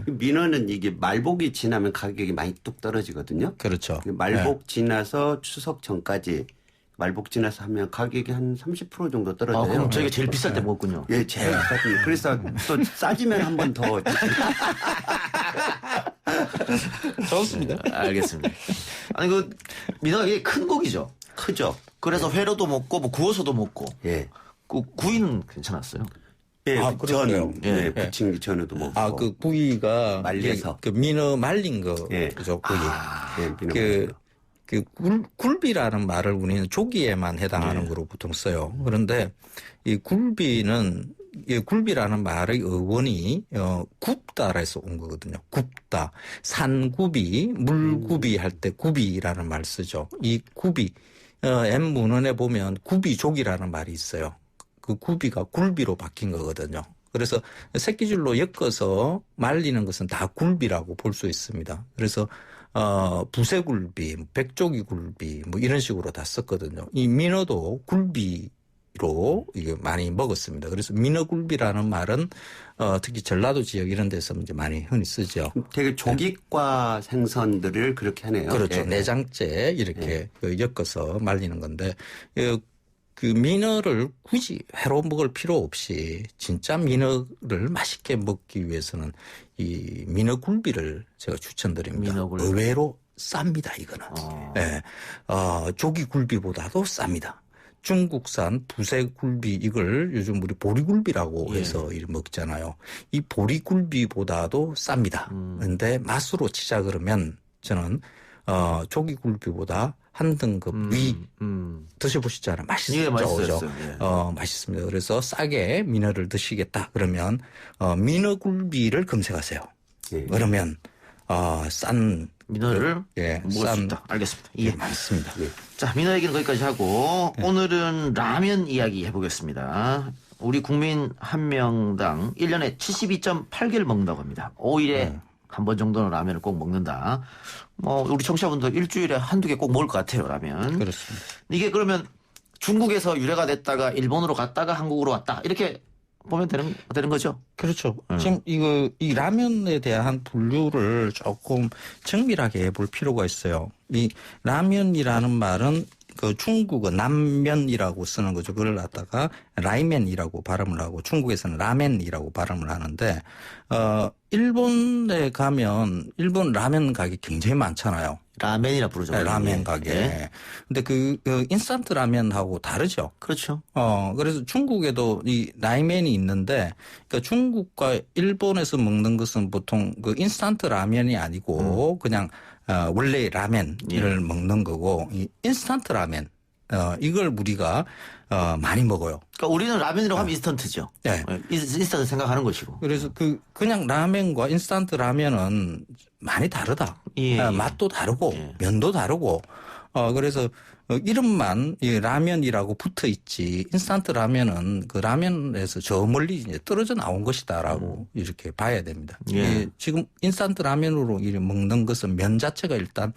민어는 이게 말복이 지나면 가격이 많이 뚝 떨어지거든요. 그렇죠. 말복 지나서 추석 전까지 말복 지나서 하면 가격이 한 30% 정도 떨어져요. 그럼 저희가 제일 비쌀 때 먹었군요. 예, 제일 비쌀 때. 그래서 또 싸지면 한 번 더. 좋습니다. 알겠습니다. 아니 민어가 이게 큰 고기죠. 크죠. 그래서 회로도 먹고 뭐 구워서도 먹고. 구이는 괜찮았어요. 부침개 전에도 먹고. 그 구이가 말려서 민어 말린 거 그죠? 구이. 굴비라는 말을 우리는 조기에만 해당하는 거로 보통 써요. 그런데 이 굴비라는 말의 어원이 굽다라서 온 거거든요. 굽다. 산구비, 물구비 할 때 구비라는 말 쓰죠. 이 구비, M문헌에 보면 구비족이라는 말이 있어요. 그 구비가 굴비로 바뀐 거거든요. 그래서 새끼줄로 엮어서 말리는 것은 다 굴비라고 볼 수 있습니다. 그래서 부새굴비, 백조기굴비 뭐 이런 식으로 다 썼거든요. 이 민어도 굴비 이게 많이 먹었습니다. 그래서 민어굴비라는 말은 특히 전라도 지역 이런 데서 이제 많이 흔히 쓰죠. 되게 조기과 생선들을 그렇게 하네요. 그렇죠. 예. 내장째 이렇게 엮어서 말리는 건데 그 민어를 굳이 회로 먹을 필요 없이 진짜 민어를 맛있게 먹기 위해서는 이 민어굴비를 제가 추천드립니다. 의외로 쌉니다, 이거는. 네. 조기굴비보다도 싸니다. 중국산 부새굴비 이걸 요즘 우리 보리굴비라고 해서 먹잖아요. 이 보리굴비보다도 쌉니다. 그런데 맛으로 치자 그러면 저는 조기굴비보다 한 등급 위 드셔보시잖아요. 맛있죠. 예, 맛있었어요. 예. 맛있습니다. 그래서 싸게 민어를 드시겠다 그러면 민어굴비를 검색하세요. 예. 그러면 싼 민어를 먹을 수 있다. 알겠습니다. 예, 맞습니다. 예. 자, 민어 얘기는 거기까지 하고 오늘은 라면 이야기 해보겠습니다. 우리 국민 한 명당 1년에 72.8개를 먹는다고 합니다. 5일에 한 번 정도는 라면을 꼭 먹는다. 우리 청취자분들 일주일에 한두 개 꼭 먹을 것 같아요, 라면. 그렇습니다. 이게 그러면 중국에서 유래가 됐다가 일본으로 갔다가 한국으로 왔다. 이렇게 보면 되는 거죠? 그렇죠. 지금 이 라면에 대한 분류를 조금 정밀하게 해볼 필요가 있어요. 이 라면이라는 말은 그 중국은 남면이라고 쓰는 거죠. 그걸 갖다가 라이멘이라고 발음을 하고 중국에서는 라멘이라고 발음을 하는데 일본에 가면 일본 라면 가게 굉장히 많잖아요. 라멘이라 부르죠. 네, 라멘 가게. 네. 근데 그 인스턴트 라면하고 다르죠. 그렇죠. 그래서 중국에도 이 라이멘이 있는데, 그러니까 중국과 일본에서 먹는 것은 보통 그 인스턴트 라면이 아니고 그냥 원래 라면을 먹는 거고, 이 인스턴트 라면, 이걸 우리가 많이 먹어요. 그러니까 우리는 라면이라고 하면 인스턴트죠. 네. 인스턴트 생각하는 것이고. 그래서 그냥 라면과 인스턴트 라면은 많이 다르다. 맛도 다르고 면도 다르고. 그래서 이름만 이 라면이라고 붙어 있지 인스턴트 라면은 그 라면에서 저 멀리 이제 떨어져 나온 것이다라고 이렇게 봐야 됩니다. 지금 인스턴트 라면으로 먹는 것은 면 자체가 일단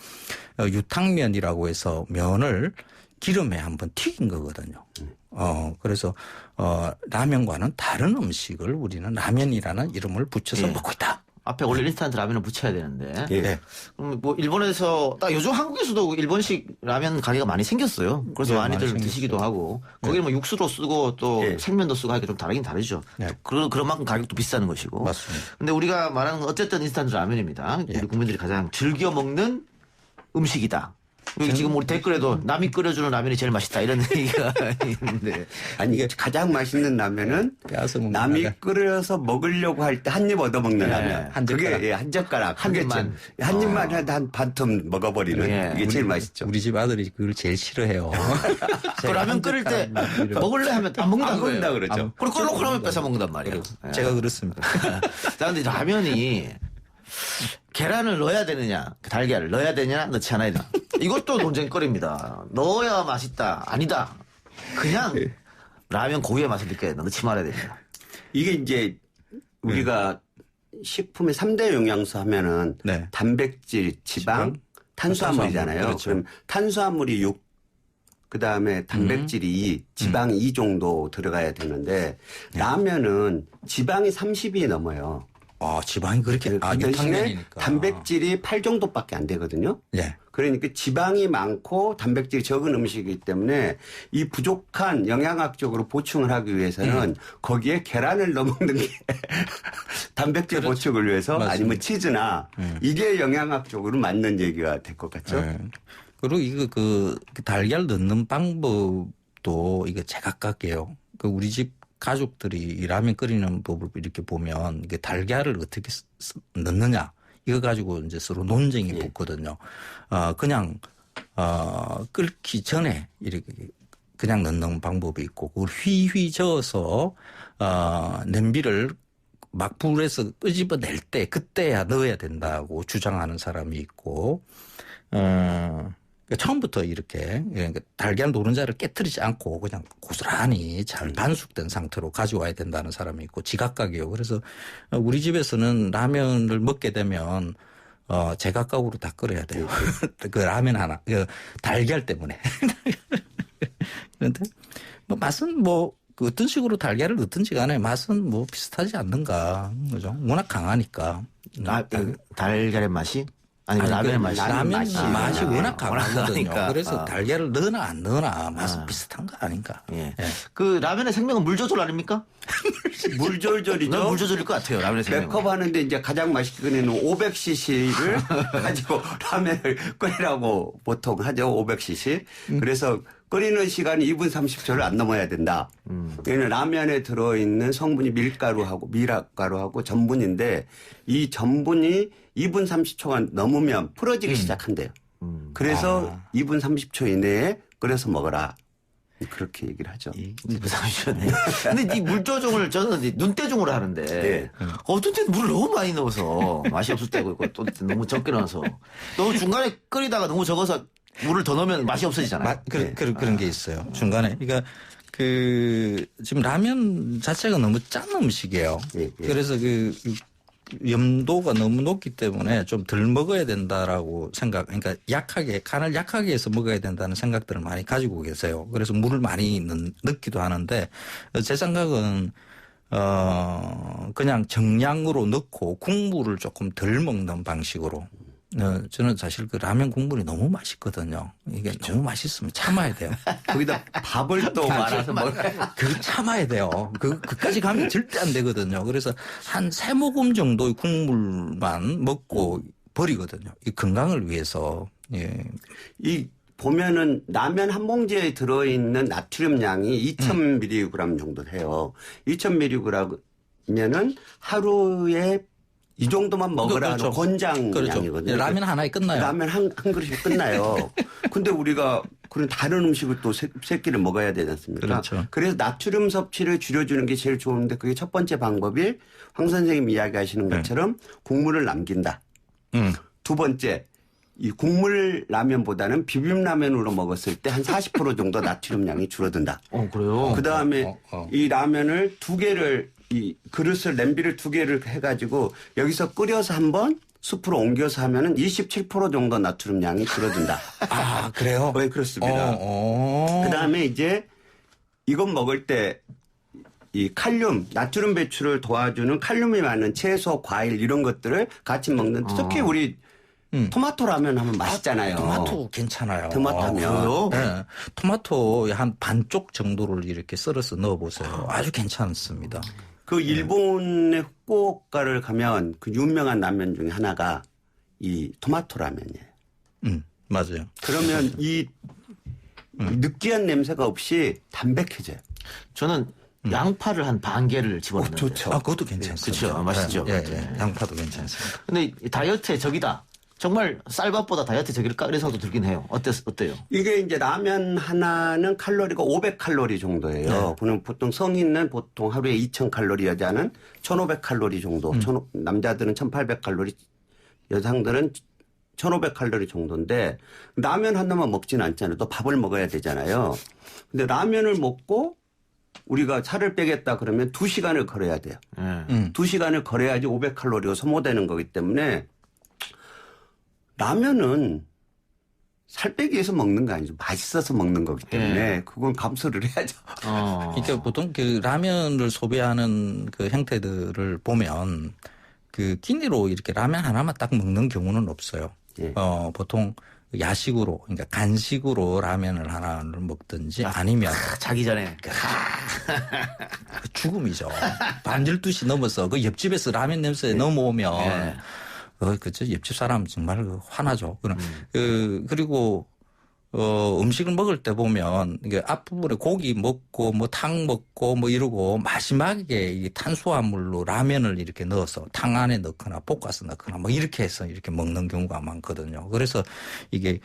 유탕면이라고 해서 면을 기름에 한번 튀긴 거거든요. 그래서 라면과는 다른 음식을 우리는 라면이라는 이름을 붙여서 먹고 있다. 앞에 원래 인스턴트 라면을 붙여야 되는데. 네. 그럼 일본에서 딱 요즘 한국에서도 일본식 라면 가게가 많이 생겼어요. 그래서 많이들 많이 드시기도 하고. 거기는 육수도 쓰고 또 생면도 쓰고 하니까 좀 다르긴 다르죠. 그런 만큼 가격도 비싸는 것이고. 맞습니다. 근데 우리가 말하는 건 어쨌든 인스턴트 라면입니다. 우리 국민들이 가장 즐겨 먹는 음식이다. 여기 지금 우리 댓글에도 남이 끓여주는 라면이 제일 맛있다 이런 얘기가 있는데 아니 이게 가장 맛있는 라면은 남이 끓여서 먹으려고 할 때 한 입 얻어 먹는 라면. 그게 한 젓가락 한 입만 한 입만 한 반텀 먹어버리는 이게 제일 맛있죠. 우리 집 아들이 그걸 제일 싫어해요. 그 라면 끓일 때 먹을래 하면 안 먹는다 그러죠. 그리고 끓놓고 나면 뺏어 먹는단 말이에요. 제가 그렇습니다. 자, 근데 라면이 계란을 넣어야 되느냐, 달걀을 넣어야 되냐, 넣지 않아야 되냐. 이것도 논쟁거리입니다. 넣어야 맛있다, 아니다. 그냥 라면 고유의 맛을 느껴야 된다. 넣지 말아야 됩니다. 이게 이제 우리가 식품의 3대 영양소 하면은 단백질, 지방, 탄수화물이잖아요. 그렇죠. 그럼 탄수화물이 6, 그 다음에 단백질이 2, 지방이 2 정도 들어가야 되는데 라면은 지방이 30이 넘어요. 지방이 그렇게 그 대신에 유탕면이니까. 단백질이 8 정도밖에 안 되거든요. 예. 그러니까 지방이 많고 단백질이 적은 음식이기 때문에 이 부족한 영양학적으로 보충을 하기 위해서는 거기에 계란을 넣어 먹는 게 단백질 보충을 위해서 아니면 치즈나 이게 영양학적으로 맞는 얘기가 될 것 같죠. 그리고 이거 그 달걀 넣는 방법도 이게 제각각이에요. 그 우리 집 가족들이 이 라면 끓이는 법을 이렇게 보면 이게 달걀을 어떻게 넣느냐 이거 가지고 이제 서로 논쟁이 붙거든요. 그냥 끓기 전에 이렇게 그냥 넣는 방법이 있고 그걸 휘휘 저어서 냄비를 막 불에서 끄집어낼 때 그때야 넣어야 된다고 주장하는 사람이 있고 처음부터 이렇게 달걀 노른자를 깨트리지 않고 그냥 고스란히 잘 반숙된 상태로 가져와야 된다는 사람이 있고 지각각이에요. 그래서 우리 집에서는 라면을 먹게 되면 제각각으로 다 끓여야 돼요. 그 라면 하나, 그 달걀 때문에. 그런데 뭐 맛은 뭐 그 어떤 식으로 달걀을 넣든지 간에 맛은 뭐 비슷하지 않는가. 그죠? 워낙 강하니까. 달걀의 맛이? 아니면 라면의 맛이? 라면 맛이 워낙 강하거든요. 강하니까. 그래서 달걀을 넣으나 안 넣으나 맛은 비슷한 거 아닌가. 예. 그 라면의 생명은 물 조절 아닙니까? 물 조절이죠. 물 조절일 것 같아요. 라면의 생명. 백컵 하는데 이제 가장 맛있게 끓이는 500cc를 가지고 라면을 끓이라고 보통 하죠. 500cc. 그래서 끓이는 시간이 2분 30초를 안 넘어야 된다. 여기는 라면에 들어있는 성분이 밀가루하고 전분인데 이 전분이 2분 30초가 넘으면 풀어지기 시작한대요. 그래서 2분 30초 이내에 끓여서 먹어라. 그렇게 얘기를 하죠. 2분 30초네. 근데 이 물 조정을 저는 눈대중으로 하는데 네. 어떤 때는 물을 너무 많이 넣어서 맛이 없을 때고 있고 또 너무 적게 넣어서 너무 중간에 끓이다가 너무 적어서 물을 더 넣으면 맛이 없어지잖아요. 그런 게 있어요. 중간에. 그러니까 지금 라면 자체가 너무 짠 음식이에요. 그래서 염도가 너무 높기 때문에 좀 덜 먹어야 된다라고 그러니까 간을 약하게 해서 먹어야 된다는 생각들을 많이 가지고 계세요. 그래서 물을 많이 넣기도 하는데 제 생각은 그냥 정량으로 넣고 국물을 조금 덜 먹는 방식으로. 저는 사실 그 라면 국물이 너무 맛있거든요. 이게 너무 맛있으면 참아야 돼요. 거기다 밥을 또 말아서 참아야 돼요. 그까지 가면 절대 안 되거든요. 그래서 한 3모금 정도의 국물만 먹고 버리거든요. 이 건강을 위해서. 예. 이 보면은 라면 한 봉지에 들어있는 나트륨 양이 2,000mg 정도 돼요. 2,000mg면은 하루에 이 정도만 먹으라는 그렇죠. 권장량이거든요. 라면 하나에 끝나요. 라면 한 그릇이 끝나요. 근데 우리가 그런 다른 음식을 또 세 끼를 먹어야 되지 않습니까? 그렇죠. 그래서 나트륨 섭취를 줄여주는 게 제일 좋은데 그게 첫 번째 방법이 황 선생님 이야기하시는 것처럼 국물을 남긴다. 두 번째, 이 국물 라면보다는 비빔라면으로 먹었을 때 한 40% 정도 나트륨 양이 줄어든다. 그래요? 그 다음에 이 라면을 두 개를 이 그릇을 냄비를 두 개를 해가지고 여기서 끓여서 한번 숯으로 옮겨서 하면은 27% 정도 나트륨 양이 줄어든다. 아, 그래요? 네, 그렇습니다. 그 다음에 이제 이건 먹을 때 이 칼륨, 나트륨 배출을 도와주는 칼륨이 많은 채소, 과일 이런 것들을 같이 먹는데 특히 우리 토마토 라면 하면 맛있잖아요. 토마토 괜찮아요. 토마토 하면. 네. 토마토 한 반쪽 정도를 이렇게 썰어서 넣어보세요. 아주 괜찮습니다. 그 일본의 후쿠오카를 가면 그 유명한 라면 중에 하나가 이 토마토 라면이에요. 맞아요. 그러면 이 느끼한 냄새가 없이 담백해져요. 저는 양파를 한 반 개를 집어넣는데. 좋죠. 그것도 괜찮습니다. 그렇죠. 맛있죠. 예. 양파도 괜찮습니다. 근데 다이어트의 적이다. 정말 쌀밥보다 다이어트 적일까? 이런 생각도 들긴 해요. 어때요? 이게 이제 라면 하나는 칼로리가 500칼로리 정도예요. 그럼 보통 성인은 보통 하루에 2000칼로리, 여자는 1500칼로리 정도. 남자들은 1800칼로리, 여성들은 1500칼로리 정도인데 라면 하나만 먹지는 않잖아요. 또 밥을 먹어야 되잖아요. 근데 라면을 먹고 우리가 살을 빼겠다 그러면 2시간을 걸어야 돼요. 2시간을 걸어야지 500칼로리가 소모되는 거기 때문에 라면은 살 빼기 위해서 먹는 거 아니죠. 맛있어서 먹는 거기 때문에 그건 감수를 해야죠. 그러니까 보통 그 라면을 소비하는 그 형태들을 보면 그 끼니로 이렇게 라면 하나만 딱 먹는 경우는 없어요. 보통 야식으로, 그러니까 간식으로 라면을 하나를 먹든지 아니면 자기 전에 죽음이죠. 밤 12시 넘어서 그 옆집에서 라면 냄새 넘어오면 그죠. 옆집 사람 정말 화나죠. 그리고 음식을 먹을 때 보면 이게 앞부분에 고기 먹고 뭐 탕 먹고 뭐 이러고 마지막에 이 탄수화물로 라면을 이렇게 넣어서 탕 안에 넣거나 볶아서 넣거나 뭐 이렇게 해서 이렇게 먹는 경우가 많거든요. 그래서 이게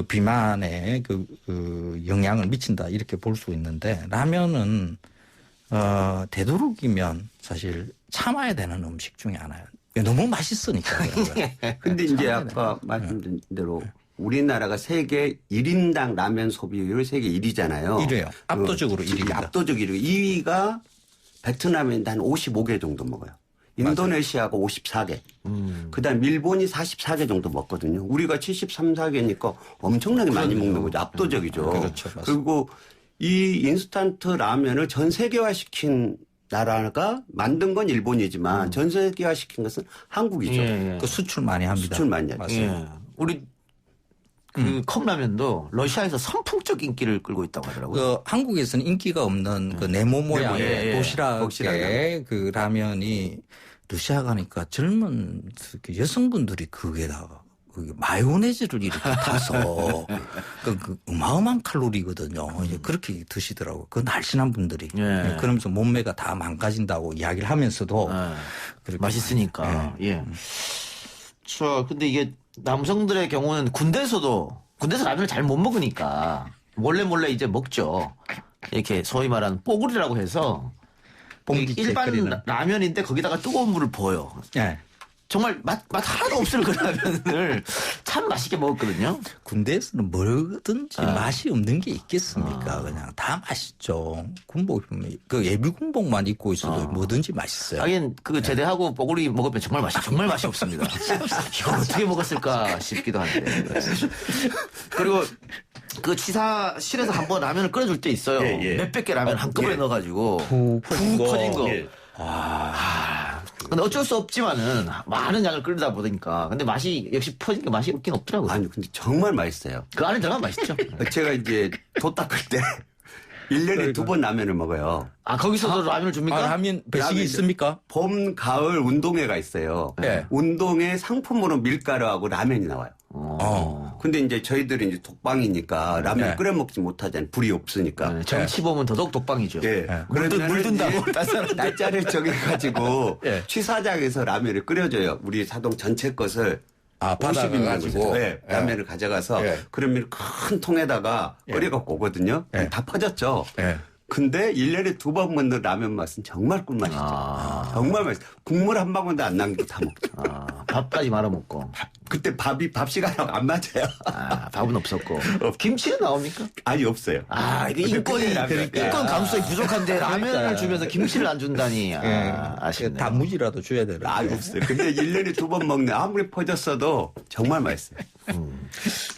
비만에 그 영향을 미친다 이렇게 볼 수 있는데 라면은 되도록이면 사실 참아야 되는 음식 중에 하나예요. 너무 맛있으니까. 근데 이제 아까 말씀드린 대로 우리나라가 세계 1인당 라면 소비율 세계 1위잖아요. 1위요. 압도적으로 1위입니다. 압도적 1위. 2위가 베트남인데 한 55개 정도 먹어요. 인도네시아가 54개. 그다음 일본이 44개 정도 먹거든요. 우리가 73, 4개니까 엄청나게 많이 먹는 거죠. 압도적이죠. 그렇죠. 그리고 이 인스턴트 라면을 전 세계화시킨 나라가 만든 건 일본이지만 전 세계화시킨 것은 한국이죠. 그 수출 많이 합니다. 수출 많이 하죠. 예. 우리 그 컵라면도 러시아에서 선풍적 인기를 끌고 있다고 하더라고요. 그 한국에서는 인기가 없는 그 네모 모양의 도시락의 그 라면이 러시아 가니까 젊은 그 여성분들이 거기에다가 마요네즈를 이렇게 타서 그 어마어마한 칼로리거든요. 이제 그렇게 드시더라고요. 그 날씬한 분들이. 그러면서 몸매가 다 망가진다고 이야기를 하면서도 맛있으니까. 예. 저 근데 이게 남성들의 경우는 군대에서 라면을 잘 못 먹으니까 몰래 이제 먹죠. 이렇게 소위 말하는 뽀글이라고 해서 일반 끓이는. 라면인데 거기다가 뜨거운 물을 부어요. 정말 맛 하나도 없을 그 라면을 참 맛있게 먹었거든요. 군대에서는 뭐든지 맛이 없는 게 있겠습니까? 그냥 다 맛있죠. 군복, 그 예비 군복만 입고 있어도 뭐든지 맛있어요. 하긴 그 제대하고 뽀글이 먹으면 정말 맛이 없습니다. 이걸 어떻게 먹었을까 싶기도 한데. 그리고 그 치사실에서 한번 라면을 끓여줄 때 있어요. 몇백 개 라면 한꺼번에 넣어가지고 푹 퍼진 거. 근데 어쩔 수 없지만은 많은 양을 끓이다 보니까 근데 맛이 역시 퍼진 게 맛이 없긴 없더라고요. 아니 근데 정말 맛있어요. 그 안에 들어가면 맛있죠. 제가 이제 도 닦을 때 1년에 2번 라면을 먹어요. 아 거기서도 라면을 줍니까? 라면 배식이 있습니까? 봄, 가을 운동회가 있어요. 운동회 상품으로 밀가루하고 라면이 나와요. 근데 이제 저희들이 이제 독방이니까 라면 끓여 먹지 못하잖아요. 불이 없으니까. 정치 보면 더더욱 독방이죠. 물든다고 날짜를 정해가지고 취사장에서 라면을 끓여줘요. 우리 사동 전체 것을. 받아가지고 라면을 가져가서 그러면 큰 통에다가 끓여갖고 오거든요. 다 퍼졌죠. 근데 1년에 2번 먹는 라면 맛은 정말 꿀맛이죠. 정말 맛있어. 국물 한 방울도 안 남기고 다 먹죠. 밥까지 말아 먹고. 그때 밥 시간하고 안 맞아요. 밥은 없었고. 김치는 나옵니까? 아니 없어요. 이게 인권 감수성이 부족한데 라면을 주면서 김치를 안 준다니. 아쉽네요. 단무지라도 줘야 되는. 없어요. 근데 1년에 2번 먹는 아무리 퍼졌어도 정말 맛있어요.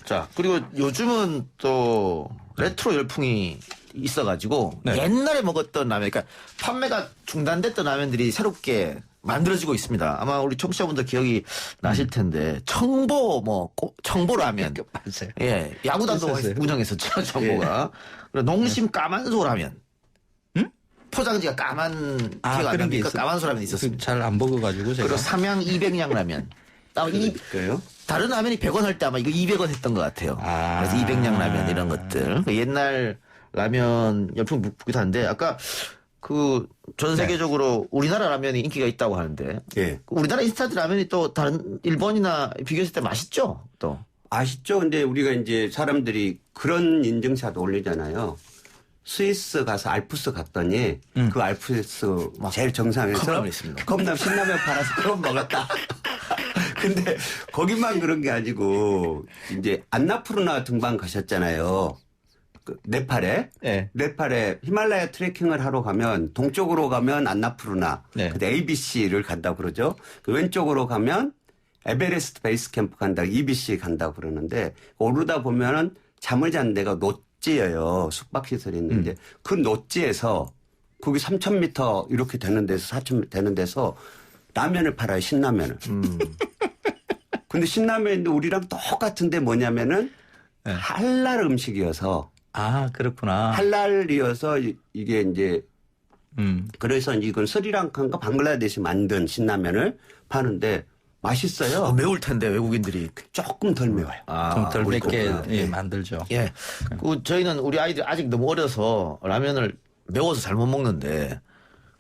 자, 그리고 요즘은 또 레트로 열풍이 있어가지고 옛날에 먹었던 라면, 그러니까 판매가 중단됐던 라면들이 새롭게 만들어지고 있습니다. 아마 우리 청취자분들 기억이 나실 텐데 청보 라면, 맞아요. 예, 야구단도 운영했었죠 청보가. 그리고 농심 까만소 라면. 포장지가 까만 기억 안 납니까? 까만소 라면 있었습니다. 잘 안 먹어가지고 제가. 그리고 삼양 200냥 라면. 다른 라면이 100원 할 때 아마 이거 200원 했던 것 같아요. 그래서 200냥 라면 이런 것들. 옛날 라면 열풍 붙기도 한데 아까 그 전 세계적으로 우리나라 라면이 인기가 있다고 하는데 우리나라 인스턴트 라면이 또 다른 일본이나 비교했을 때 맛있죠? 또 아시죠? 근데 우리가 이제 사람들이 그런 인증샷 올리잖아요. 스위스 가서 알프스 갔더니 그 알프스 제일 정상에서 컵라면 신라면 팔아서 그럼 먹었다. 근데 거기만 그런 게 아니고 이제 안나푸르나 등반 가셨잖아요. 그 네팔에 히말라야 트레킹을 하러 가면 동쪽으로 가면 안나푸르나, 근데 ABC를 간다고 그러죠. 그 왼쪽으로 가면 에베레스트 베이스 캠프 간다고 EBC 간다고 그러는데 오르다 보면은 잠을 잔 데가 노지예요. 숙박 시설이 있는데 그 노지에서 거기 3,000m 이렇게 되는 데서 4,000m 되는 데서 라면을 팔아요. 신라면을. 근데 신라면인데 우리랑 똑같은데 뭐냐면은 할랄 음식이어서. 그렇구나. 할랄이어서 이게 이제 그래서 이건 스리랑카인가 방글라데시 만든 신라면을 파는데 맛있어요. 매울 텐데 외국인들이 조금 덜 매워요. 좀 덜 맵게 만들죠. 저희는 우리 아이들이 아직 너무 어려서 라면을 매워서 잘 못 먹는데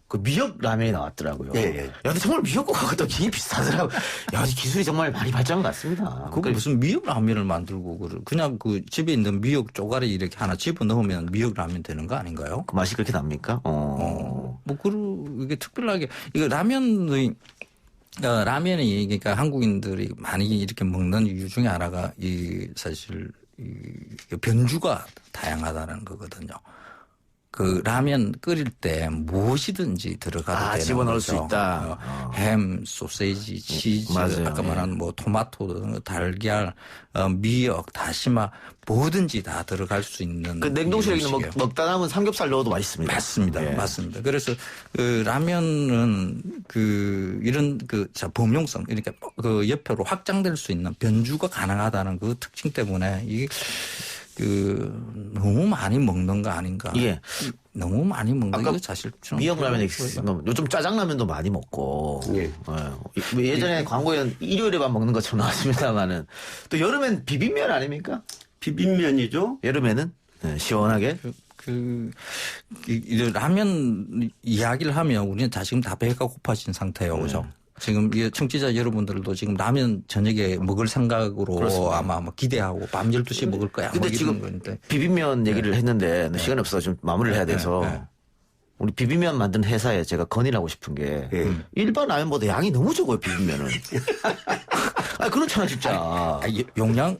그 미역 라면이 나왔더라고요. 근데 정말 미역국하고 또 기이 비슷하더라고요. 기술이 정말 많이 발전한 것 같습니다. 그거 무슨 미역 라면을 만들고 그냥 그 집에 있는 미역 쪼가리 이렇게 하나 집어 넣으면 미역 라면 되는 거 아닌가요? 그 맛이 그렇게 납니까? 이게 특별하게 이거 라면이 그러니까 한국인들이 많이 이렇게 먹는 이유 중에 하나가 사실 변주가 다양하다는 거거든요. 그 라면 끓일 때 무엇이든지 들어가도 되는 집어넣을 거죠. 수 있다. 햄, 소세지, 치즈, 맞아요. 아까 말한 뭐 토마토, 달걀, 미역, 다시마 뭐든지 다 들어갈 수 있는 그 냉동실에 있는 음식이에요. 먹다 남은 삼겹살 넣어도 맛있습니다. 맞습니다. 예. 맞습니다. 그래서 그 라면은 그 이런 그 범용성 이렇게 그 옆으로 확장될 수 있는 변주가 가능하다는 그 특징 때문에 이게 그 너무 많이 먹는 거 아닌가? 예. 너무 많이 먹는 아까 거 사실 좀 미역라면 요즘 짜장라면도 많이 먹고 예전에 광고에는 일요일에만 먹는 것처럼 나왔습니다만은 또 여름엔 비빔면 아닙니까? 비빔면이죠. 여름에는 시원하게 라면 이야기를 하면 우리는 다 지금 다 배가 고파진 상태예요, 그죠? 지금 이 청취자 여러분들도 지금 라면 저녁에 먹을 생각으로 그렇습니다. 아마 기대하고 밤 12시에 먹을 거야. 근데 뭐 지금 이런 건데. 비빔면 얘기를 했는데 시간이 없어서 좀 마무리를 해야 돼서 우리 비빔면 만든 회사에 제가 건의를 하고 싶은 게 일반 라면보다 양이 너무 적어요, 비빔면은. 그렇잖아, 진짜.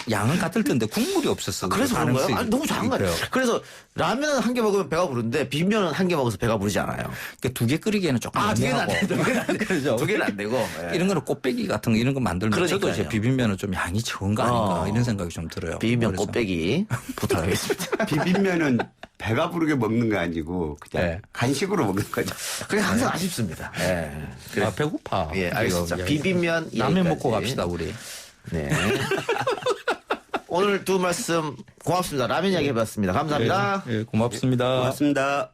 양은 같을 텐데 국물이 없었어. 그래서 그런 거예요? 아니, 너무 작은 거예요. 있고요. 그래서 라면은 한 개 먹으면 배가 부른데 비빔면은 한 개 먹어서 배가 부르지 않아요. 그러니까 두 개 끓이기에는 조금 두 개는 안 애매하고. 되죠. 두 개는 안 되고. 이런 거는 꽃배기 같은 거 이런 거 만들면 저도 이제 그러니까요. 비빔면은 좀 양이 적은 거 아닌가 이런 생각이 좀 들어요. 비빔면 그래서. 꽃배기 부탁하겠습니다. 비빔면은 배가 부르게 먹는 거 아니고 그냥 간식으로 먹는 거죠. 그게 항상 아쉽습니다. 아, 배고파. 예, 알겠습니다. 이거 비빔면 라면 얘기까지. 먹고 갑시다 우리. 네. 오늘 두 말씀 고맙습니다. 라면 이야기 해봤습니다. 감사합니다. 네, 고맙습니다. 고맙습니다.